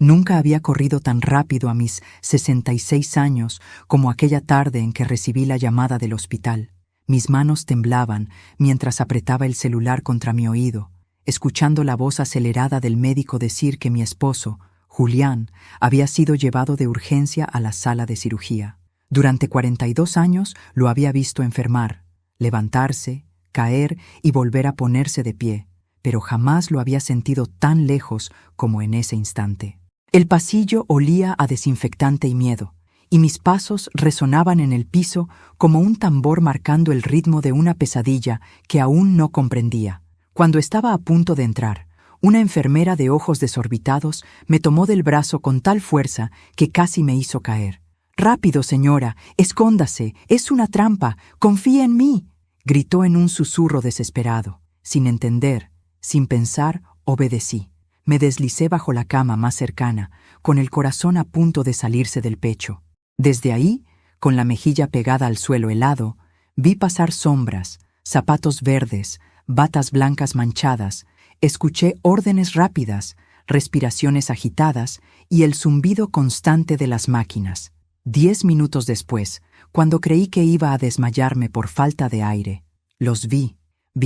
Nunca había corrido tan rápido a mis 66 años como aquella tarde en que recibí la llamada del hospital. Mis manos temblaban mientras apretaba el celular contra mi oído, escuchando la voz acelerada del médico decir que mi esposo, Julián, había sido llevado de urgencia a la sala de cirugía. Durante 42 años lo había visto enfermar, levantarse, caer y volver a ponerse de pie, pero jamás lo había sentido tan lejos como en ese instante. El pasillo olía a desinfectante y miedo, y mis pasos resonaban en el piso como un tambor marcando el ritmo de una pesadilla que aún no comprendía. Cuando estaba a punto de entrar, una enfermera de ojos desorbitados me tomó del brazo con tal fuerza que casi me hizo caer. «¡Rápido, señora! ¡Escóndase! ¡Es una trampa! ¡Confíe en mí!», gritó en un susurro desesperado. Sin entender, sin pensar, obedecí. Me deslicé bajo la cama más cercana, con el corazón a punto de salirse del pecho. Desde ahí, con la mejilla pegada al suelo helado, vi pasar sombras, zapatos verdes, batas blancas manchadas, escuché órdenes rápidas, respiraciones agitadas y el zumbido constante de las máquinas. 10 minutos después, cuando creí que iba a desmayarme por falta de aire, los vi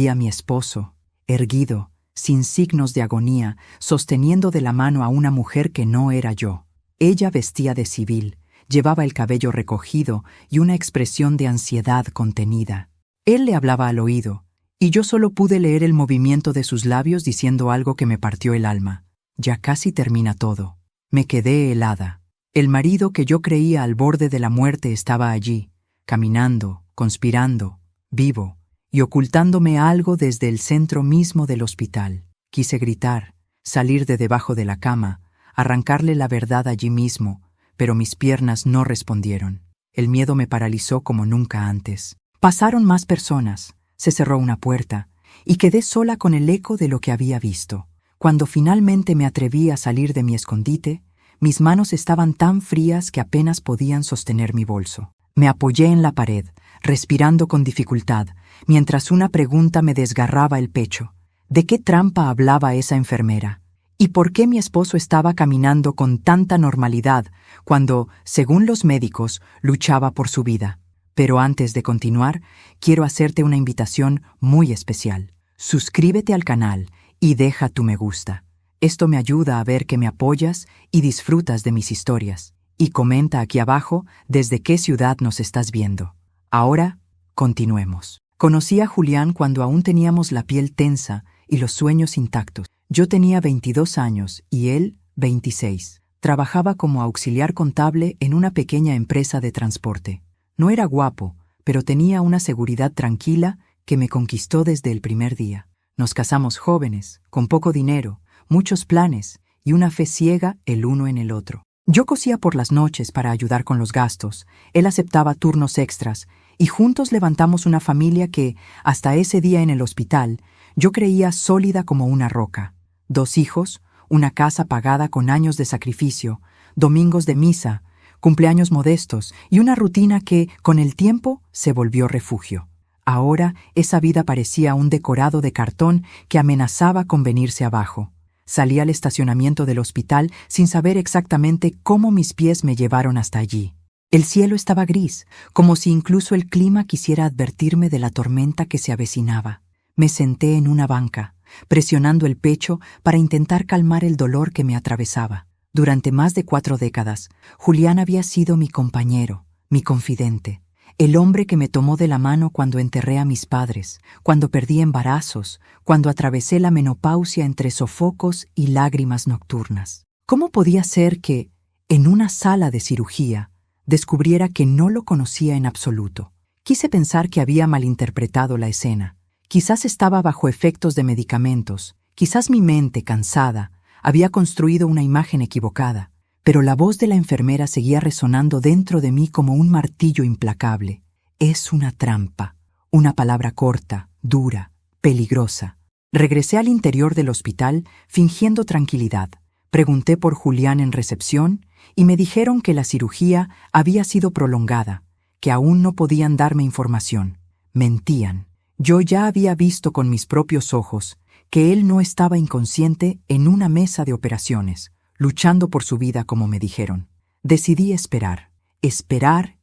a mi esposo, erguido, sin signos de agonía, sosteniendo de la mano a una mujer que no era yo. Ella vestía de civil, llevaba el cabello recogido y una expresión de ansiedad contenida. Él le hablaba al oído, y yo solo pude leer el movimiento de sus labios diciendo algo que me partió el alma. Ya casi termina todo. Me quedé helada. El marido que yo creía al borde de la muerte estaba allí, caminando, conspirando, vivo, y ocultándome algo desde el centro mismo del hospital. Quise gritar, salir de debajo de la cama, arrancarle la verdad allí mismo, pero mis piernas no respondieron. El miedo me paralizó como nunca antes. Pasaron más personas, se cerró una puerta, y quedé sola con el eco de lo que había visto. Cuando finalmente me atreví a salir de mi escondite, mis manos estaban tan frías que apenas podían sostener mi bolso. Me apoyé en la pared, respirando con dificultad, mientras una pregunta me desgarraba el pecho. ¿De qué trampa hablaba esa enfermera? ¿Y por qué mi esposo estaba caminando con tanta normalidad cuando, según los médicos, luchaba por su vida? Pero antes de continuar, quiero hacerte una invitación muy especial. Suscríbete al canal y deja tu me gusta. Esto me ayuda a ver que me apoyas y disfrutas de mis historias. Y comenta aquí abajo desde qué ciudad nos estás viendo. Ahora, continuemos. Conocí a Julián cuando aún teníamos la piel tensa y los sueños intactos. Yo tenía 22 años y él 26. Trabajaba como auxiliar contable en una pequeña empresa de transporte. No era guapo, pero tenía una seguridad tranquila que me conquistó desde el primer día. Nos casamos jóvenes, con poco dinero, muchos planes y una fe ciega el uno en el otro. Yo cosía por las noches para ayudar con los gastos, él aceptaba turnos extras y juntos levantamos una familia que, hasta ese día en el hospital, yo creía sólida como una roca. 2 hijos, una casa pagada con años de sacrificio, domingos de misa, cumpleaños modestos y una rutina que, con el tiempo, se volvió refugio. Ahora esa vida parecía un decorado de cartón que amenazaba con venirse abajo. Salí al estacionamiento del hospital sin saber exactamente cómo mis pies me llevaron hasta allí. El cielo estaba gris, como si incluso el clima quisiera advertirme de la tormenta que se avecinaba. Me senté en una banca, presionando el pecho para intentar calmar el dolor que me atravesaba. Durante más de 4 décadas, Julián había sido mi compañero, mi confidente, el hombre que me tomó de la mano cuando enterré a mis padres, cuando perdí embarazos, cuando atravesé la menopausia entre sofocos y lágrimas nocturnas. ¿Cómo podía ser que, en una sala de cirugía, descubriera que no lo conocía en absoluto? Quise pensar que había malinterpretado la escena. Quizás estaba bajo efectos de medicamentos, quizás mi mente, cansada, había construido una imagen equivocada, pero la voz de la enfermera seguía resonando dentro de mí como un martillo implacable. Es una trampa, una palabra corta, dura, peligrosa. Regresé al interior del hospital fingiendo tranquilidad. Pregunté por Julián en recepción y me dijeron que la cirugía había sido prolongada, que aún no podían darme información. Mentían. Yo ya había visto con mis propios ojos que él no estaba inconsciente en una mesa de operaciones. luchando por su vida como me dijeron. Decidí esperar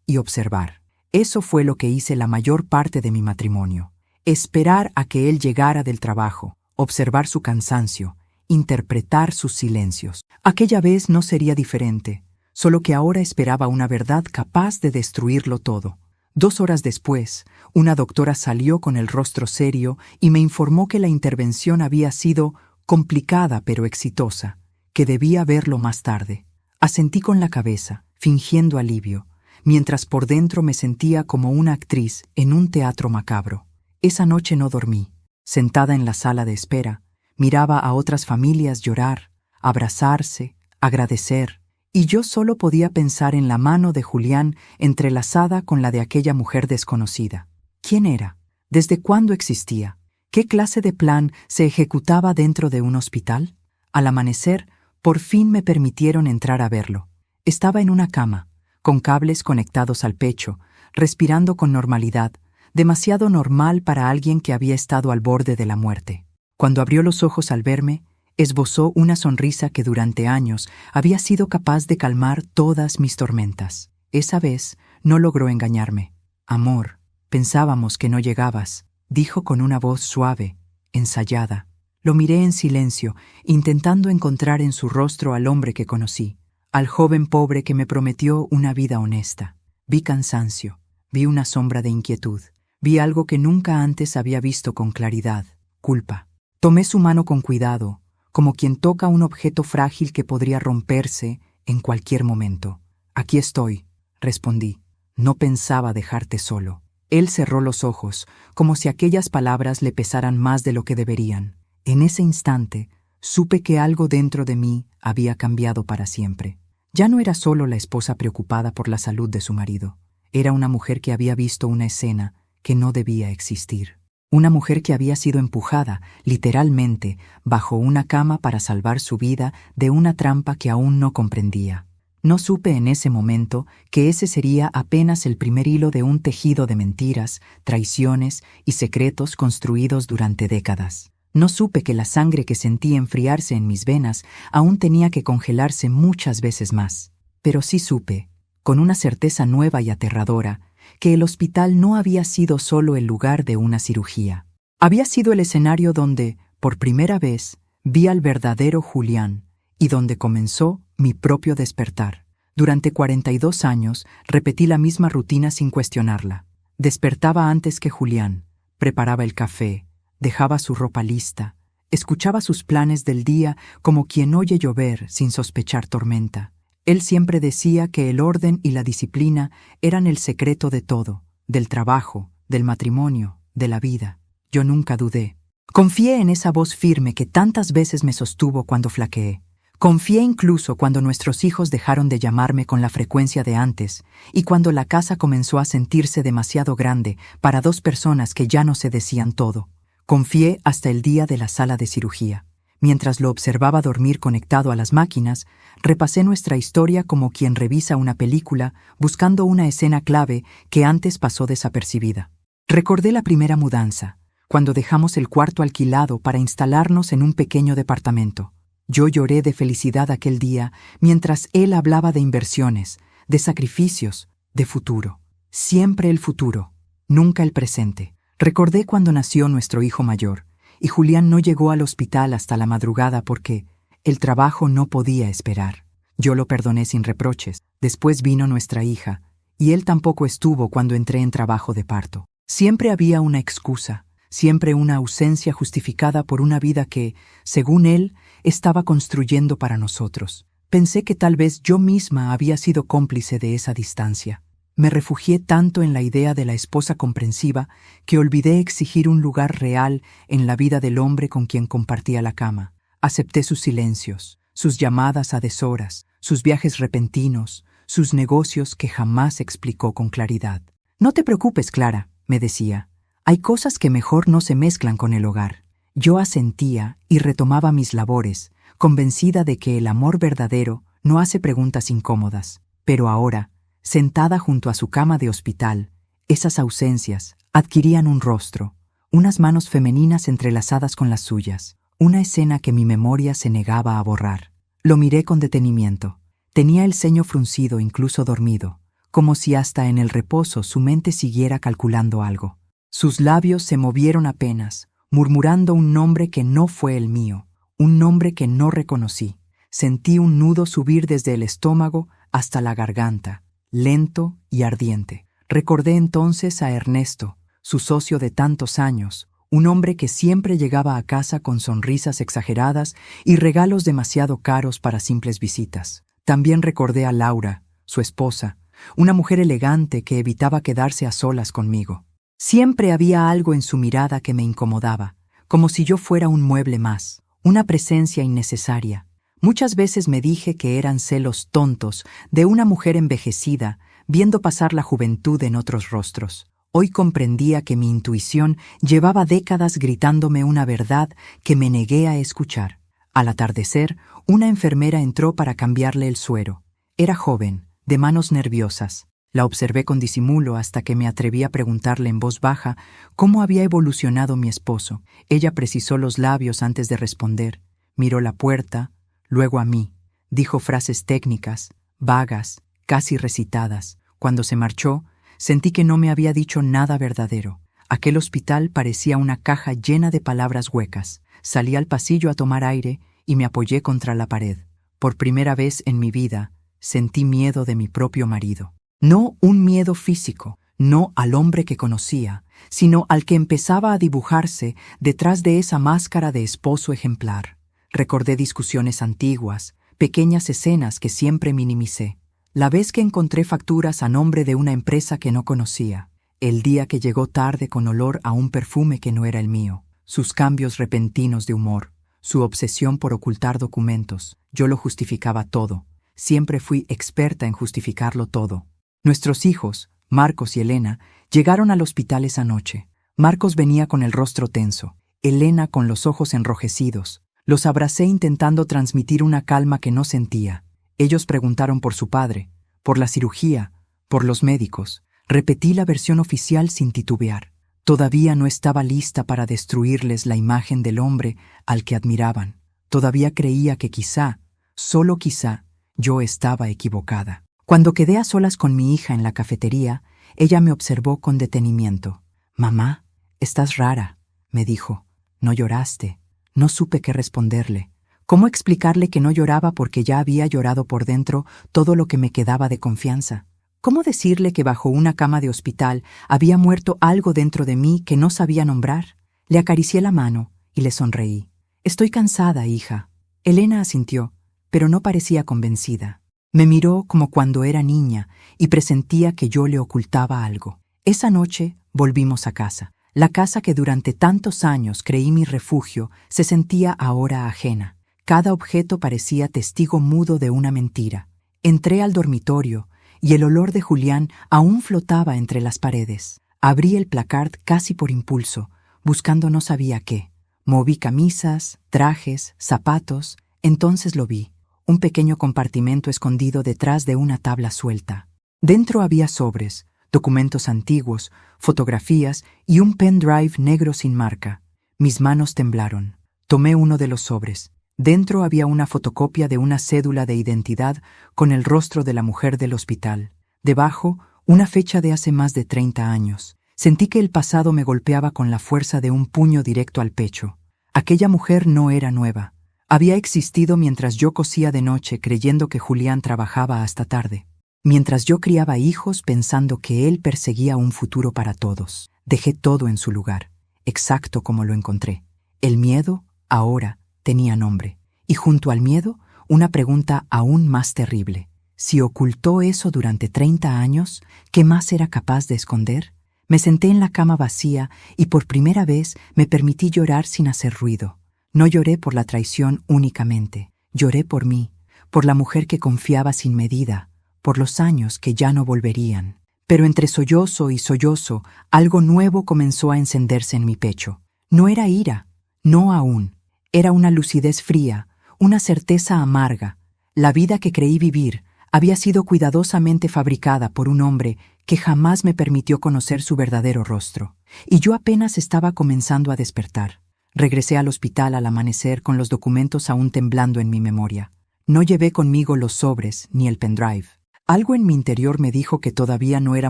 y observar. Eso fue lo que hice la mayor parte de mi matrimonio. Esperar a que él llegara del trabajo, observar su cansancio, interpretar sus silencios. Aquella vez no sería diferente, solo que ahora esperaba una verdad capaz de destruirlo todo. 2 horas después, una doctora salió con el rostro serio y me informó que la intervención había sido complicada pero exitosa, que debía verlo más tarde. Asentí con la cabeza, fingiendo alivio, mientras por dentro me sentía como una actriz en un teatro macabro. Esa noche no dormí. Sentada en la sala de espera, miraba a otras familias llorar, abrazarse, agradecer, y yo solo podía pensar en la mano de Julián entrelazada con la de aquella mujer desconocida. ¿Quién era? ¿Desde cuándo existía? ¿Qué clase de plan se ejecutaba dentro de un hospital? Al amanecer, por fin me permitieron entrar a verlo. Estaba en una cama, con cables conectados al pecho, respirando con normalidad, demasiado normal para alguien que había estado al borde de la muerte. Cuando abrió los ojos al verme, esbozó una sonrisa que durante años había sido capaz de calmar todas mis tormentas. Esa vez no logró engañarme. «Amor, pensábamos que no llegabas», dijo con una voz suave, ensayada. Lo miré en silencio, intentando encontrar en su rostro al hombre que conocí, al joven pobre que me prometió una vida honesta. Vi cansancio, vi una sombra de inquietud, vi algo que nunca antes había visto con claridad: culpa. Tomé su mano con cuidado, como quien toca un objeto frágil que podría romperse en cualquier momento. «Aquí estoy», respondí. «No pensaba dejarte solo». Él cerró los ojos, como si aquellas palabras le pesaran más de lo que deberían. En ese instante, supe que algo dentro de mí había cambiado para siempre. Ya no era solo la esposa preocupada por la salud de su marido. Era una mujer que había visto una escena que no debía existir. Una mujer que había sido empujada, literalmente, bajo una cama para salvar su vida de una trampa que aún no comprendía. No supe en ese momento que ese sería apenas el primer hilo de un tejido de mentiras, traiciones y secretos construidos durante décadas. No supe que la sangre que sentí enfriarse en mis venas aún tenía que congelarse muchas veces más. Pero sí supe, con una certeza nueva y aterradora, que el hospital no había sido solo el lugar de una cirugía. Había sido el escenario donde, por primera vez, vi al verdadero Julián y donde comenzó mi propio despertar. Durante 42 años repetí la misma rutina sin cuestionarla. Despertaba antes que Julián, preparaba el café, dejaba su ropa lista, escuchaba sus planes del día como quien oye llover sin sospechar tormenta. Él siempre decía que el orden y la disciplina eran el secreto de todo, del trabajo, del matrimonio, de la vida. Yo nunca dudé. Confié en esa voz firme que tantas veces me sostuvo cuando flaqueé. Confié incluso cuando nuestros hijos dejaron de llamarme con la frecuencia de antes y cuando la casa comenzó a sentirse demasiado grande para 2 personas que ya no se decían todo. Confié hasta el día de la sala de cirugía. Mientras lo observaba dormir conectado a las máquinas, repasé nuestra historia como quien revisa una película buscando una escena clave que antes pasó desapercibida. Recordé la primera mudanza, cuando dejamos el cuarto alquilado para instalarnos en un pequeño departamento. Yo lloré de felicidad aquel día mientras él hablaba de inversiones, de sacrificios, de futuro. Siempre el futuro, nunca el presente. Recordé cuando nació nuestro hijo mayor, y Julián no llegó al hospital hasta la madrugada porque el trabajo no podía esperar. Yo lo perdoné sin reproches. Después vino nuestra hija, y él tampoco estuvo cuando entré en trabajo de parto. Siempre había una excusa, siempre una ausencia justificada por una vida que, según él, estaba construyendo para nosotros. Pensé que tal vez yo misma había sido cómplice de esa distancia. Me refugié tanto en la idea de la esposa comprensiva que olvidé exigir un lugar real en la vida del hombre con quien compartía la cama. Acepté sus silencios, sus llamadas a deshoras, sus viajes repentinos, sus negocios que jamás explicó con claridad. «No te preocupes, Clara», me decía. «Hay cosas que mejor no se mezclan con el hogar». Yo asentía y retomaba mis labores, convencida de que el amor verdadero no hace preguntas incómodas. Pero ahora, sentada junto a su cama de hospital, esas ausencias adquirían un rostro, unas manos femeninas entrelazadas con las suyas, una escena que mi memoria se negaba a borrar. Lo miré con detenimiento. Tenía el ceño fruncido, incluso dormido, como si hasta en el reposo su mente siguiera calculando algo. Sus labios se movieron apenas, murmurando un nombre que no fue el mío, un nombre que no reconocí. Sentí un nudo subir desde el estómago hasta la garganta, lento y ardiente. Recordé entonces a Ernesto, su socio de tantos años, un hombre que siempre llegaba a casa con sonrisas exageradas y regalos demasiado caros para simples visitas. También recordé a Laura, su esposa, una mujer elegante que evitaba quedarse a solas conmigo. Siempre había algo en su mirada que me incomodaba, como si yo fuera un mueble más, una presencia innecesaria. Muchas veces me dije que eran celos tontos de una mujer envejecida, viendo pasar la juventud en otros rostros. Hoy comprendía que mi intuición llevaba décadas gritándome una verdad que me negué a escuchar. Al atardecer, una enfermera entró para cambiarle el suero. Era joven, de manos nerviosas. La observé con disimulo hasta que me atreví a preguntarle en voz baja cómo había evolucionado mi esposo. Ella precisó los labios antes de responder. Miró la puerta, luego a mí. Dijo frases técnicas, vagas, casi recitadas. Cuando se marchó, sentí que no me había dicho nada verdadero. Aquel hospital parecía una caja llena de palabras huecas. Salí al pasillo a tomar aire y me apoyé contra la pared. Por primera vez en mi vida, sentí miedo de mi propio marido. No un miedo físico, no al hombre que conocía, sino al que empezaba a dibujarse detrás de esa máscara de esposo ejemplar. Recordé discusiones antiguas, pequeñas escenas que siempre minimicé. La vez que encontré facturas a nombre de una empresa que no conocía, el día que llegó tarde con olor a un perfume que no era el mío, sus cambios repentinos de humor, su obsesión por ocultar documentos. Yo lo justificaba todo. Siempre fui experta en justificarlo todo. Nuestros hijos, Marcos y Elena, llegaron al hospital esa noche. Marcos venía con el rostro tenso, Elena con los ojos enrojecidos. Los abracé intentando transmitir una calma que no sentía. Ellos preguntaron por su padre, por la cirugía, por los médicos. Repetí la versión oficial sin titubear. Todavía no estaba lista para destruirles la imagen del hombre al que admiraban. Todavía creía que quizá, solo quizá, yo estaba equivocada. Cuando quedé a solas con mi hija en la cafetería, ella me observó con detenimiento. «Mamá, estás rara», me dijo. «No lloraste». No supe qué responderle. ¿Cómo explicarle que no lloraba porque ya había llorado por dentro todo lo que me quedaba de confianza? ¿Cómo decirle que bajo una cama de hospital había muerto algo dentro de mí que no sabía nombrar? Le acaricié la mano y le sonreí. «Estoy cansada, hija». Elena asintió, pero no parecía convencida. Me miró como cuando era niña y presentía que yo le ocultaba algo. Esa noche volvimos a casa. La casa que durante tantos años creí mi refugio se sentía ahora ajena. Cada objeto parecía testigo mudo de una mentira. Entré al dormitorio y el olor de Julián aún flotaba entre las paredes. Abrí el placard casi por impulso, buscando no sabía qué. Moví camisas, trajes, zapatos. Entonces lo vi. Un pequeño compartimento escondido detrás de una tabla suelta. Dentro había sobres, documentos antiguos, fotografías y un pendrive negro sin marca. Mis manos temblaron. Tomé uno de los sobres. Dentro había una fotocopia de una cédula de identidad con el rostro de la mujer del hospital. Debajo, una fecha de hace más de 30 años. Sentí que el pasado me golpeaba con la fuerza de un puño directo al pecho. Aquella mujer no era nueva. Había existido mientras yo cosía de noche creyendo que Julián trabajaba hasta tarde. Mientras yo criaba hijos pensando que él perseguía un futuro para todos. Dejé todo en su lugar, exacto como lo encontré. El miedo, ahora, tenía nombre. Y junto al miedo, una pregunta aún más terrible. Si ocultó eso durante 30 años, ¿qué más era capaz de esconder? Me senté en la cama vacía y por primera vez me permití llorar sin hacer ruido. No lloré por la traición únicamente. Lloré por mí, por la mujer que confiaba sin medida, por los años que ya no volverían. Pero entre sollozo y sollozo, algo nuevo comenzó a encenderse en mi pecho. No era ira, no aún. Era una lucidez fría, una certeza amarga. La vida que creí vivir había sido cuidadosamente fabricada por un hombre que jamás me permitió conocer su verdadero rostro. Y yo apenas estaba comenzando a despertar. Regresé al hospital al amanecer con los documentos aún temblando en mi memoria. No llevé conmigo los sobres ni el pendrive. Algo en mi interior me dijo que todavía no era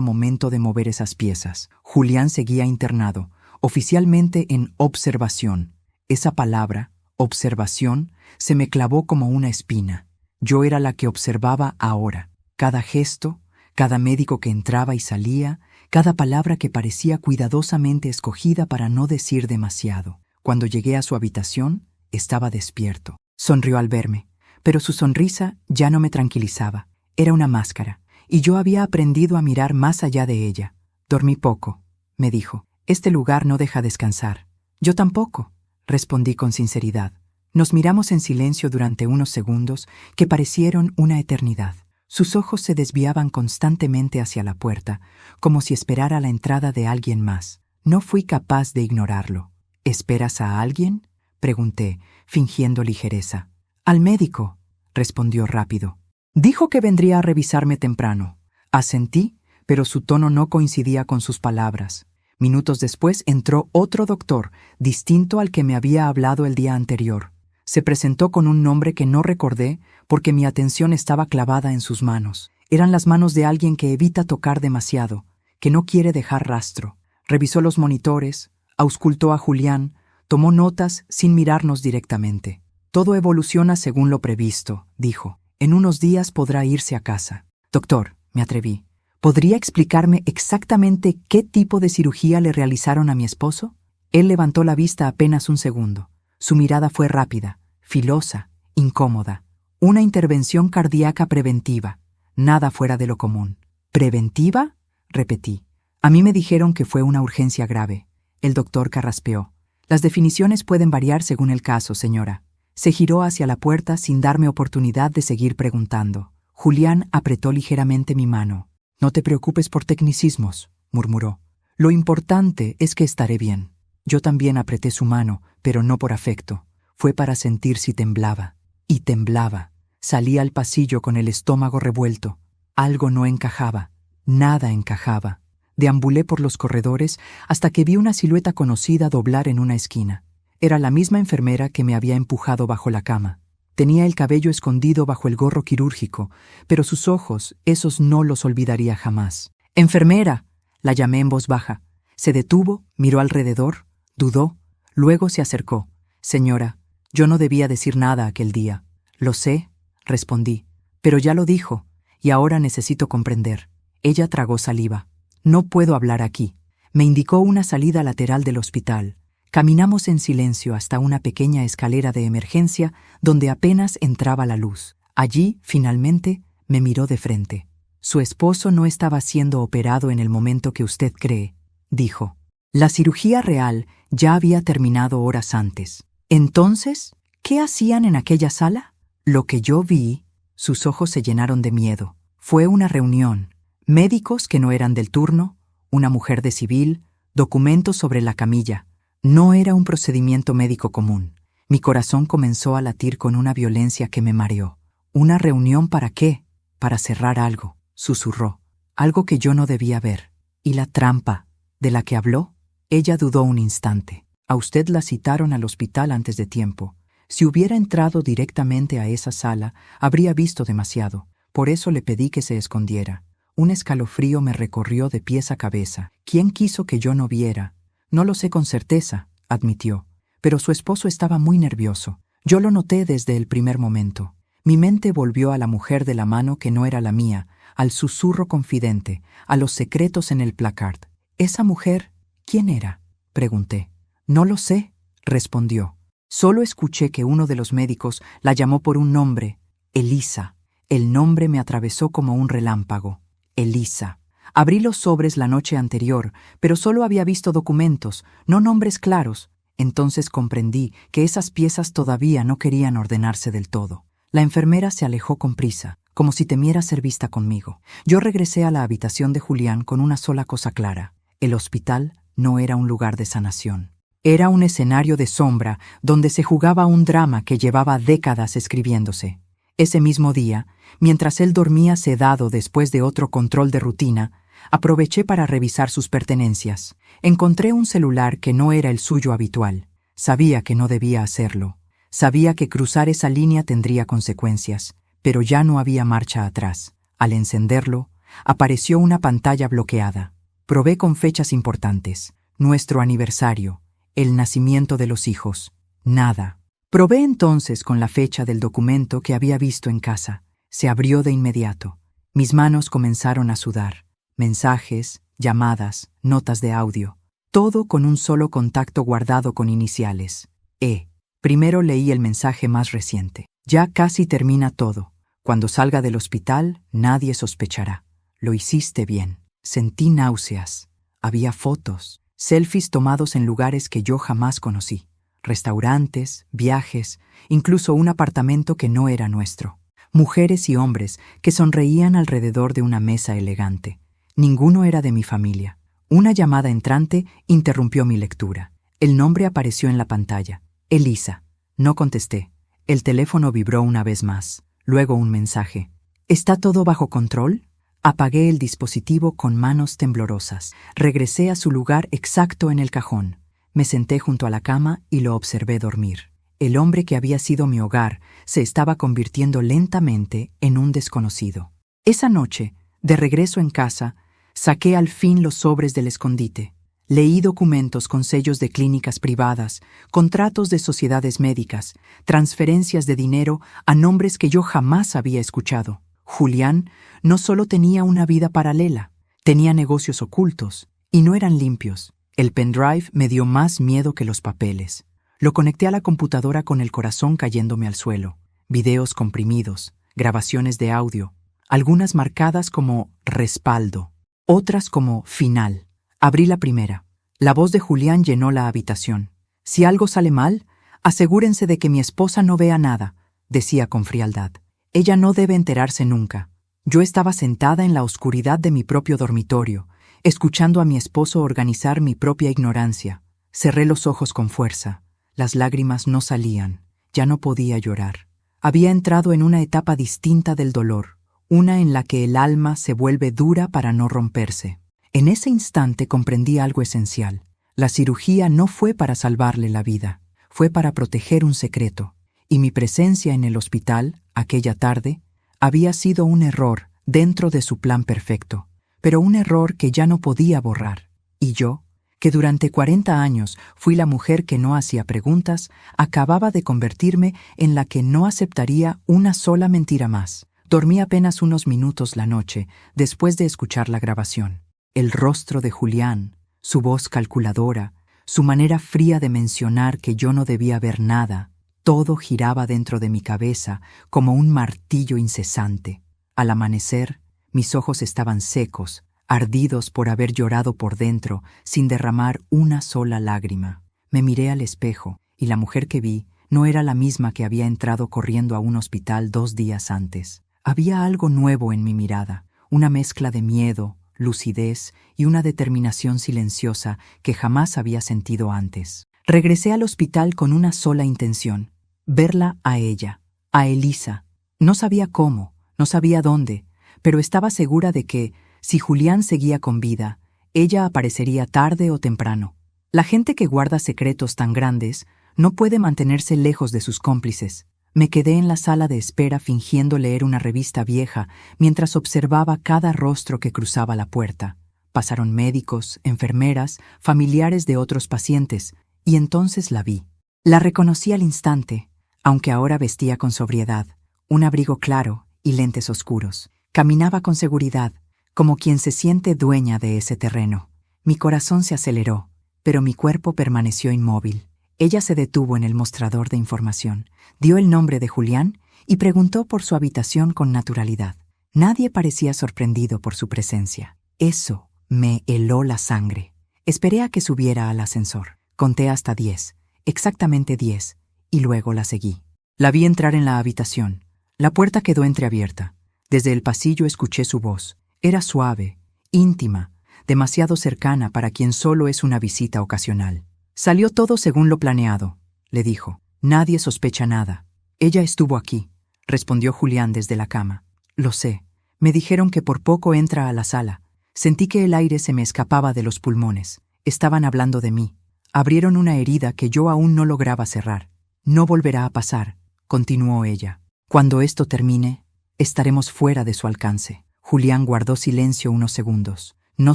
momento de mover esas piezas. Julián seguía internado, oficialmente en observación. Esa palabra, observación, se me clavó como una espina. Yo era la que observaba ahora. Cada gesto, cada médico que entraba y salía, cada palabra que parecía cuidadosamente escogida para no decir demasiado. Cuando llegué a su habitación, estaba despierto. Sonrió al verme, pero su sonrisa ya no me tranquilizaba. Era una máscara, y yo había aprendido a mirar más allá de ella. Dormí poco, me dijo. Este lugar no deja descansar. Yo tampoco, respondí con sinceridad. Nos miramos en silencio durante unos segundos que parecieron una eternidad. Sus ojos se desviaban constantemente hacia la puerta, como si esperara la entrada de alguien más. No fui capaz de ignorarlo. ¿Esperas a alguien?, pregunté, fingiendo ligereza. Al médico, respondió rápido. Dijo que vendría a revisarme temprano. Asentí, pero su tono no coincidía con sus palabras. Minutos después entró otro doctor, distinto al que me había hablado el día anterior. Se presentó con un nombre que no recordé porque mi atención estaba clavada en sus manos. Eran las manos de alguien que evita tocar demasiado, que no quiere dejar rastro. Revisó los monitores, auscultó a Julián, tomó notas sin mirarnos directamente. Todo evoluciona según lo previsto, dijo. En unos días podrá irse a casa. Doctor, me atreví. ¿Podría explicarme exactamente qué tipo de cirugía le realizaron a mi esposo? Él levantó la vista apenas un segundo. Su mirada fue rápida, filosa, incómoda. Una intervención cardíaca preventiva. Nada fuera de lo común. ¿Preventiva?, repetí. A mí me dijeron que fue una urgencia grave. El doctor carraspeó. Las definiciones pueden variar según el caso, señora. Se giró hacia la puerta sin darme oportunidad de seguir preguntando. Julián apretó ligeramente mi mano. No te preocupes por tecnicismos, murmuró. Lo importante es que estaré bien. Yo también apreté su mano, pero no por afecto. Fue para sentir si temblaba. Y temblaba. Salí al pasillo con el estómago revuelto. Algo no encajaba. Nada encajaba. Deambulé por los corredores hasta que vi una silueta conocida doblar en una esquina. Era la misma enfermera que me había empujado bajo la cama. Tenía el cabello escondido bajo el gorro quirúrgico, pero sus ojos, esos no los olvidaría jamás. «¡Enfermera!», la llamé en voz baja. Se detuvo, miró alrededor, dudó, luego se acercó. «Señora, yo no debía decir nada aquel día». «Lo sé», respondí, «pero ya lo dijo, y ahora necesito comprender». Ella tragó saliva. «No puedo hablar aquí». Me indicó una salida lateral del hospital. Caminamos en silencio hasta una pequeña escalera de emergencia donde apenas entraba la luz. Allí, finalmente, me miró de frente. «Su esposo no estaba siendo operado en el momento que usted cree», dijo. La cirugía real ya había terminado horas antes. Entonces, ¿qué hacían en aquella sala? Lo que yo vi, sus ojos se llenaron de miedo. Fue una reunión. Médicos que no eran del turno, una mujer de civil, documentos sobre la camilla. No era un procedimiento médico común. Mi corazón comenzó a latir con una violencia que me mareó. ¿Una reunión para qué? Para cerrar algo, susurró. Algo que yo no debía ver. ¿Y la trampa de la que habló? Ella dudó un instante. A usted la citaron al hospital antes de tiempo. Si hubiera entrado directamente a esa sala, habría visto demasiado. Por eso le pedí que se escondiera. Un escalofrío me recorrió de pies a cabeza. ¿Quién quiso que yo no viera? No lo sé con certeza, admitió, pero su esposo estaba muy nervioso. Yo lo noté desde el primer momento. Mi mente volvió a la mujer de la mano que no era la mía, al susurro confidente, a los secretos en el placard. ¿Esa mujer, quién era?, pregunté. No lo sé, respondió. Solo escuché que uno de los médicos la llamó por un nombre, Elisa. El nombre me atravesó como un relámpago. Elisa. Abrí los sobres la noche anterior, pero solo había visto documentos, no nombres claros. Entonces comprendí que esas piezas todavía no querían ordenarse del todo. La enfermera se alejó con prisa, como si temiera ser vista conmigo. Yo regresé a la habitación de Julián con una sola cosa clara. El hospital no era un lugar de sanación. Era un escenario de sombra donde se jugaba un drama que llevaba décadas escribiéndose. Ese mismo día, mientras él dormía sedado después de otro control de rutina, aproveché para revisar sus pertenencias. Encontré un celular que no era el suyo habitual. Sabía que no debía hacerlo. Sabía que cruzar esa línea tendría consecuencias, pero ya no había marcha atrás. Al encenderlo, apareció una pantalla bloqueada. Probé con fechas importantes: nuestro aniversario, el nacimiento de los hijos. Nada. Probé entonces con la fecha del documento que había visto en casa. Se abrió de inmediato. Mis manos comenzaron a sudar. Mensajes, llamadas, notas de audio. Todo con un solo contacto guardado con iniciales. E. Primero leí el mensaje más reciente. Ya casi termina todo. Cuando salga del hospital, nadie sospechará. Lo hiciste bien. Sentí náuseas. Había fotos, selfies tomados en lugares que yo jamás conocí. Restaurantes, viajes, incluso un apartamento que no era nuestro. Mujeres y hombres que sonreían alrededor de una mesa elegante. Ninguno era de mi familia. Una llamada entrante interrumpió mi lectura. El nombre apareció en la pantalla. Elisa. No contesté. El teléfono vibró una vez más. Luego un mensaje. ¿Está todo bajo control? Apagué el dispositivo con manos temblorosas. Regresé a su lugar exacto en el cajón. Me senté junto a la cama y lo observé dormir. El hombre que había sido mi hogar se estaba convirtiendo lentamente en un desconocido. Esa noche, de regreso en casa, saqué al fin los sobres del escondite. Leí documentos con sellos de clínicas privadas, contratos de sociedades médicas, transferencias de dinero a nombres que yo jamás había escuchado. Julián no solo tenía una vida paralela, tenía negocios ocultos, y no eran limpios. El pendrive me dio más miedo que los papeles. Lo conecté a la computadora con el corazón cayéndome al suelo. Videos comprimidos, grabaciones de audio, algunas marcadas como respaldo, otras como final. Abrí la primera. La voz de Julián llenó la habitación. Si algo sale mal, asegúrense de que mi esposa no vea nada, decía con frialdad. Ella no debe enterarse nunca. Yo estaba sentada en la oscuridad de mi propio dormitorio, escuchando a mi esposo organizar mi propia ignorancia. Cerré los ojos con fuerza. Las lágrimas no salían. Ya no podía llorar. Había entrado en una etapa distinta del dolor, una en la que el alma se vuelve dura para no romperse. En ese instante comprendí algo esencial. La cirugía no fue para salvarle la vida, fue para proteger un secreto. Y mi presencia en el hospital, aquella tarde, había sido un error dentro de su plan perfecto, pero un error que ya no podía borrar. Y yo, que durante 40 años fui la mujer que no hacía preguntas, acababa de convertirme en la que no aceptaría una sola mentira más. Dormí apenas unos minutos la noche después de escuchar la grabación. El rostro de Julián, su voz calculadora, su manera fría de mencionar que yo no debía ver nada, todo giraba dentro de mi cabeza como un martillo incesante. Al amanecer, mis ojos estaban secos, ardidos por haber llorado por dentro sin derramar una sola lágrima. Me miré al espejo y la mujer que vi no era la misma que había entrado corriendo a un hospital 2 días antes. Había algo nuevo en mi mirada, una mezcla de miedo, lucidez y una determinación silenciosa que jamás había sentido antes. Regresé al hospital con una sola intención: verla a ella, a Elisa. No sabía cómo, no sabía dónde, pero estaba segura de que, si Julián seguía con vida, ella aparecería tarde o temprano. La gente que guarda secretos tan grandes no puede mantenerse lejos de sus cómplices. Me quedé en la sala de espera fingiendo leer una revista vieja mientras observaba cada rostro que cruzaba la puerta. Pasaron médicos, enfermeras, familiares de otros pacientes, y entonces la vi. La reconocí al instante, aunque ahora vestía con sobriedad, un abrigo claro y lentes oscuros. Caminaba con seguridad, como quien se siente dueña de ese terreno. Mi corazón se aceleró, pero mi cuerpo permaneció inmóvil. Ella se detuvo en el mostrador de información, dio el nombre de Julián y preguntó por su habitación con naturalidad. Nadie parecía sorprendido por su presencia. Eso me heló la sangre. Esperé a que subiera al ascensor. Conté hasta 10, exactamente 10, y luego la seguí. La vi entrar en la habitación. La puerta quedó entreabierta. Desde el pasillo escuché su voz. Era suave, íntima, demasiado cercana para quien solo es una visita ocasional. «Salió todo según lo planeado», le dijo. «Nadie sospecha nada». «Ella estuvo aquí», respondió Julián desde la cama. «Lo sé. Me dijeron que por poco entra a la sala. Sentí que el aire se me escapaba de los pulmones. Estaban hablando de mí. Abrieron una herida que yo aún no lograba cerrar. No volverá a pasar, continuó ella. Cuando esto termine, estaremos fuera de su alcance. Julián guardó silencio unos segundos. No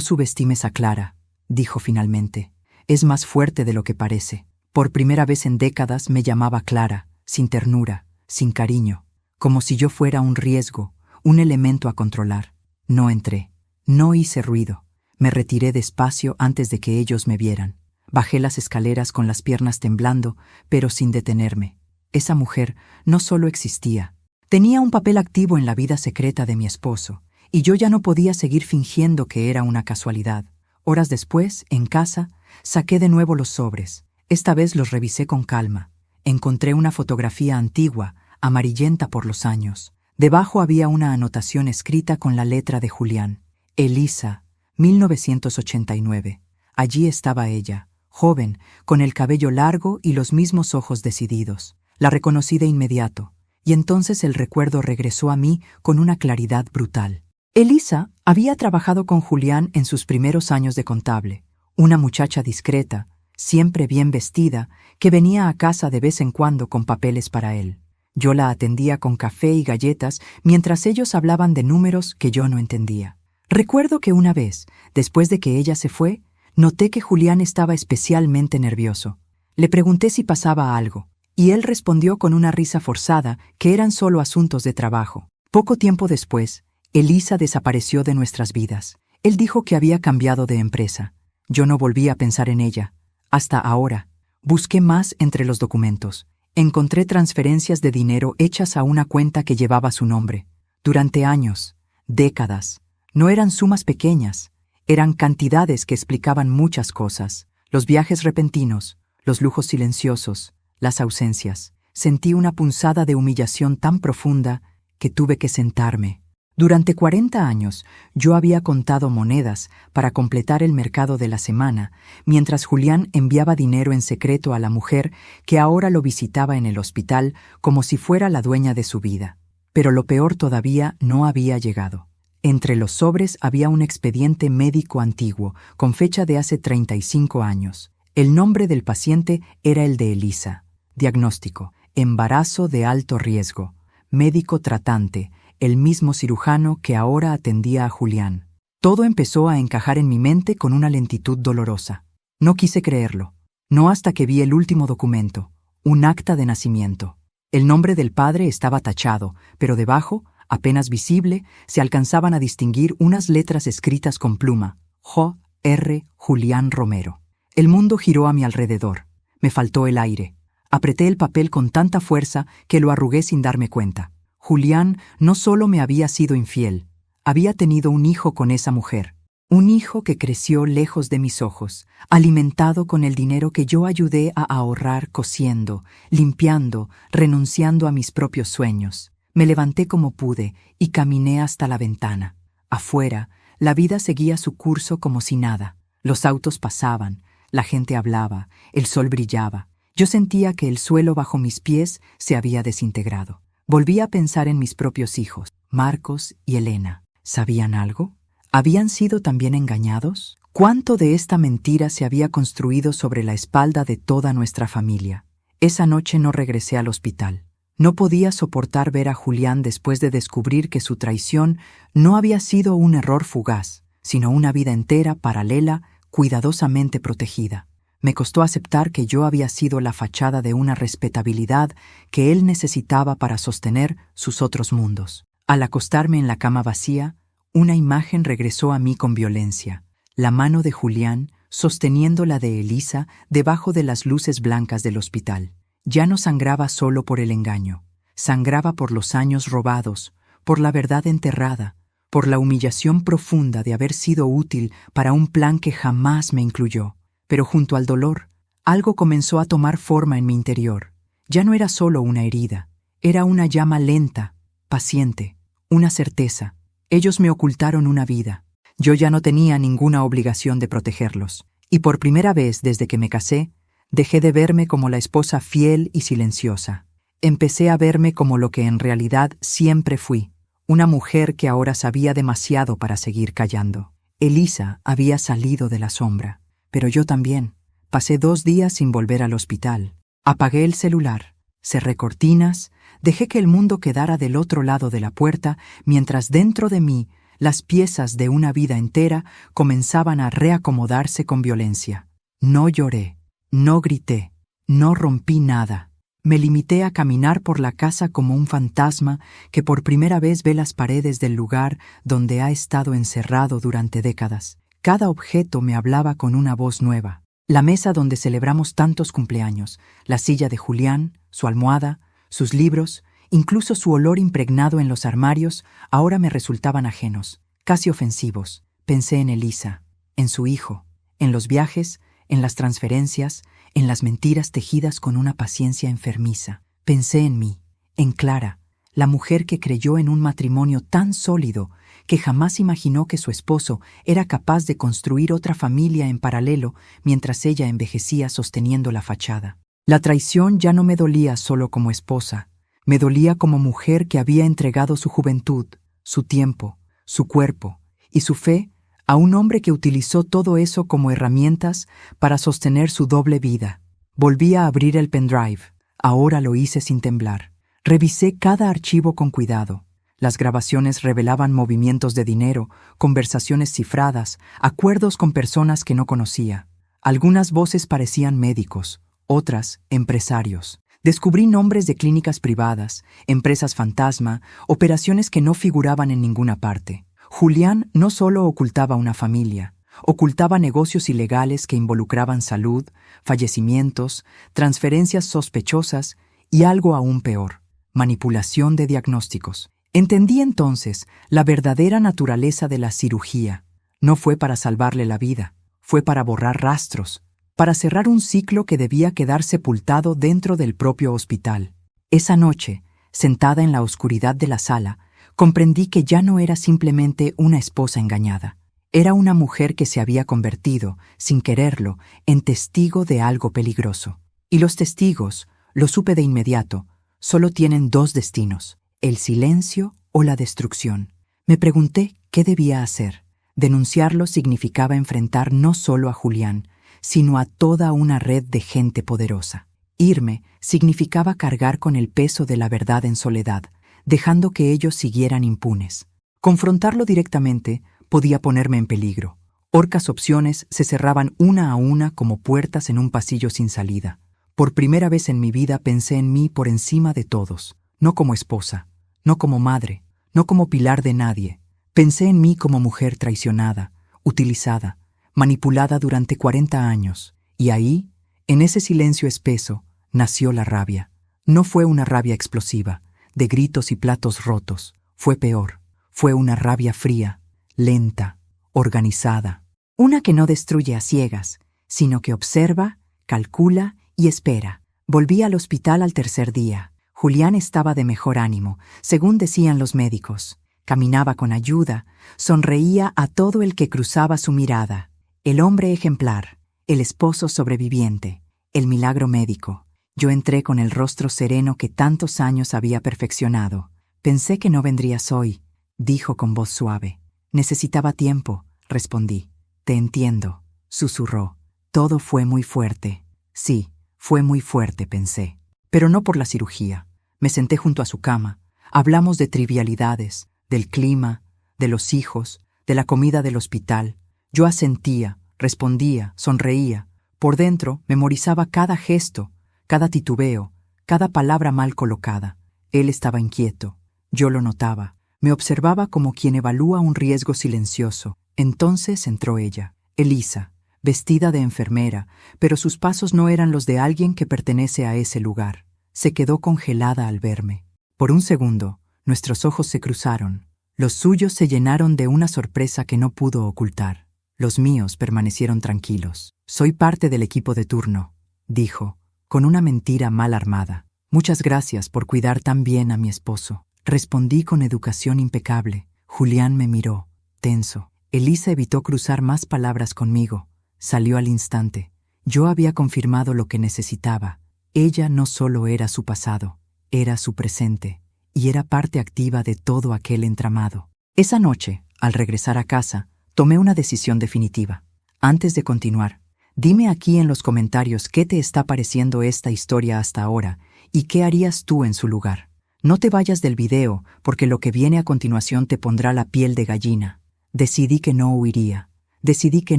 subestimes a Clara, dijo finalmente. Es más fuerte de lo que parece. Por primera vez en décadas me llamaba Clara, sin ternura, sin cariño, como si yo fuera un riesgo, un elemento a controlar. No entré, no hice ruido. Me retiré despacio antes de que ellos me vieran. Bajé las escaleras con las piernas temblando, pero sin detenerme. Esa mujer no solo existía, tenía un papel activo en la vida secreta de mi esposo, y yo ya no podía seguir fingiendo que era una casualidad. Horas después, en casa, saqué de nuevo los sobres. Esta vez los revisé con calma. Encontré una fotografía antigua, amarillenta por los años. Debajo había una anotación escrita con la letra de Julián. Elisa, 1989. Allí estaba ella, joven, con el cabello largo y los mismos ojos decididos. La reconocí de inmediato, y entonces el recuerdo regresó a mí con una claridad brutal. Elisa había trabajado con Julián en sus primeros años de contable, una muchacha discreta, siempre bien vestida, que venía a casa de vez en cuando con papeles para él. Yo la atendía con café y galletas mientras ellos hablaban de números que yo no entendía. Recuerdo que una vez, después de que ella se fue, noté que Julián estaba especialmente nervioso. Le pregunté si pasaba algo, y él respondió con una risa forzada que eran solo asuntos de trabajo. Poco tiempo después, Elisa desapareció de nuestras vidas. Él dijo que había cambiado de empresa. Yo no volví a pensar en ella. Hasta ahora. Busqué más entre los documentos. Encontré transferencias de dinero hechas a una cuenta que llevaba su nombre. Durante años, décadas. No eran sumas pequeñas. Eran cantidades que explicaban muchas cosas. Los viajes repentinos, los lujos silenciosos, las ausencias. Sentí una punzada de humillación tan profunda que tuve que sentarme. Durante 40 años yo había contado monedas para completar el mercado de la semana, mientras Julián enviaba dinero en secreto a la mujer que ahora lo visitaba en el hospital como si fuera la dueña de su vida. Pero lo peor todavía no había llegado. Entre los sobres había un expediente médico antiguo, con fecha de hace 35 años. El nombre del paciente era el de Elisa. Diagnóstico: embarazo de alto riesgo. Médico tratante: el mismo cirujano que ahora atendía a Julián. Todo empezó a encajar en mi mente con una lentitud dolorosa. No quise creerlo. No hasta que vi el último documento, un acta de nacimiento. El nombre del padre estaba tachado, pero debajo, apenas visible, se alcanzaban a distinguir unas letras escritas con pluma. J.R. Julián Romero. El mundo giró a mi alrededor. Me faltó el aire. Apreté el papel con tanta fuerza que lo arrugué sin darme cuenta. Julián no solo me había sido infiel, había tenido un hijo con esa mujer. Un hijo que creció lejos de mis ojos, alimentado con el dinero que yo ayudé a ahorrar cosiendo, limpiando, renunciando a mis propios sueños. Me levanté como pude y caminé hasta la ventana. Afuera, la vida seguía su curso como si nada. Los autos pasaban, la gente hablaba, el sol brillaba. Yo sentía que el suelo bajo mis pies se había desintegrado. Volví a pensar en mis propios hijos, Marcos y Elena. ¿Sabían algo? ¿Habían sido también engañados? ¿Cuánto de esta mentira se había construido sobre la espalda de toda nuestra familia? Esa noche no regresé al hospital. No podía soportar ver a Julián después de descubrir que su traición no había sido un error fugaz, sino una vida entera, paralela, cuidadosamente protegida. Me costó aceptar que yo había sido la fachada de una respetabilidad que él necesitaba para sostener sus otros mundos. Al acostarme en la cama vacía, una imagen regresó a mí con violencia. La mano de Julián sosteniendo la de Elisa debajo de las luces blancas del hospital. Ya no sangraba solo por el engaño. Sangraba por los años robados, por la verdad enterrada, por la humillación profunda de haber sido útil para un plan que jamás me incluyó. Pero junto al dolor, algo comenzó a tomar forma en mi interior. Ya no era solo una herida, era una llama lenta, paciente, una certeza. Ellos me ocultaron una vida. Yo ya no tenía ninguna obligación de protegerlos. Y por primera vez desde que me casé, dejé de verme como la esposa fiel y silenciosa. Empecé a verme como lo que en realidad siempre fui, una mujer que ahora sabía demasiado para seguir callando. Elisa había salido de la sombra. Pero yo también. Pasé 2 días sin volver al hospital. Apagué el celular, Cerré cortinas, dejé que el mundo quedara del otro lado de la puerta, mientras dentro de mí las piezas de una vida entera comenzaban a reacomodarse con violencia. No lloré, no grité, no rompí nada. Me limité a caminar por la casa como un fantasma que por primera vez ve las paredes del lugar donde ha estado encerrado durante décadas. Cada objeto me hablaba con una voz nueva. La mesa donde celebramos tantos cumpleaños, la silla de Julián, su almohada, sus libros, incluso su olor impregnado en los armarios, ahora me resultaban ajenos, casi ofensivos. Pensé en Elisa, en su hijo, en los viajes, en las transferencias, en las mentiras tejidas con una paciencia enfermiza. Pensé en mí, en Clara, la mujer que creyó en un matrimonio tan sólido que jamás imaginó que su esposo era capaz de construir otra familia en paralelo mientras ella envejecía sosteniendo la fachada. La traición ya no me dolía solo como esposa, me dolía como mujer que había entregado su juventud, su tiempo, su cuerpo y su fe a un hombre que utilizó todo eso como herramientas para sostener su doble vida. Volví a abrir el pendrive. Ahora lo hice sin temblar. Revisé cada archivo con cuidado. Las grabaciones revelaban movimientos de dinero, conversaciones cifradas, acuerdos con personas que no conocía. Algunas voces parecían médicos, otras empresarios. Descubrí nombres de clínicas privadas, empresas fantasma, operaciones que no figuraban en ninguna parte. Julián no solo ocultaba una familia, ocultaba negocios ilegales que involucraban salud, fallecimientos, transferencias sospechosas y algo aún peor, manipulación de diagnósticos. Entendí entonces la verdadera naturaleza de la cirugía. No fue para salvarle la vida, fue para borrar rastros, para cerrar un ciclo que debía quedar sepultado dentro del propio hospital. Esa noche, sentada en la oscuridad de la sala, comprendí que ya no era simplemente una esposa engañada. Era una mujer que se había convertido, sin quererlo, en testigo de algo peligroso. Y los testigos, lo supe de inmediato, solo tienen dos destinos: el silencio o la destrucción. Me pregunté qué debía hacer. Denunciarlo significaba enfrentar no solo a Julián, sino a toda una red de gente poderosa. Irme significaba cargar con el peso de la verdad en soledad, dejando que ellos siguieran impunes. Confrontarlo directamente podía ponerme en peligro. Orcas opciones se cerraban una a una como puertas en un pasillo sin salida. Por primera vez en mi vida pensé en mí por encima de todos, no como esposa, no como madre, no como pilar de nadie. Pensé en mí como mujer traicionada, utilizada, manipulada durante 40 años. Y ahí, en ese silencio espeso, nació la rabia. No fue una rabia explosiva, de gritos y platos rotos. Fue peor. Fue una rabia fría, lenta, organizada. Una que no destruye a ciegas, sino que observa, calcula y espera. Volví al hospital al tercer día. Julián estaba de mejor ánimo, según decían los médicos. Caminaba con ayuda, sonreía a todo el que cruzaba su mirada. El hombre ejemplar, el esposo sobreviviente, el milagro médico. Yo entré con el rostro sereno que tantos años había perfeccionado. Pensé que no vendrías hoy, dijo con voz suave. Necesitaba tiempo, respondí. Te entiendo, susurró. Todo fue muy fuerte. Sí, fue muy fuerte, pensé. Pero no por la cirugía. Me senté junto a su cama. Hablamos de trivialidades, del clima, de los hijos, de la comida del hospital. Yo asentía, respondía, sonreía. Por dentro memorizaba cada gesto, cada titubeo, cada palabra mal colocada. Él estaba inquieto. Yo lo notaba. Me observaba como quien evalúa un riesgo silencioso. Entonces entró ella, Elisa, vestida de enfermera, pero sus pasos no eran los de alguien que pertenece a ese lugar. Se quedó congelada al verme. Por un segundo, nuestros ojos se cruzaron. Los suyos se llenaron de una sorpresa que no pudo ocultar. Los míos permanecieron tranquilos. Soy parte del equipo de turno, dijo, con una mentira mal armada. Muchas gracias por cuidar tan bien a mi esposo. Respondí con educación impecable. Julián me miró, tenso. Elisa evitó cruzar más palabras conmigo. Salió al instante. Yo había confirmado lo que necesitaba. Ella no solo era su pasado, era su presente, y era parte activa de todo aquel entramado. Esa noche, al regresar a casa, tomé una decisión definitiva. Antes de continuar, dime aquí en los comentarios qué te está pareciendo esta historia hasta ahora ¿Y qué harías tú en su lugar? No te vayas del video, porque lo que viene a continuación te pondrá la piel de gallina. Decidí que no huiría. Decidí que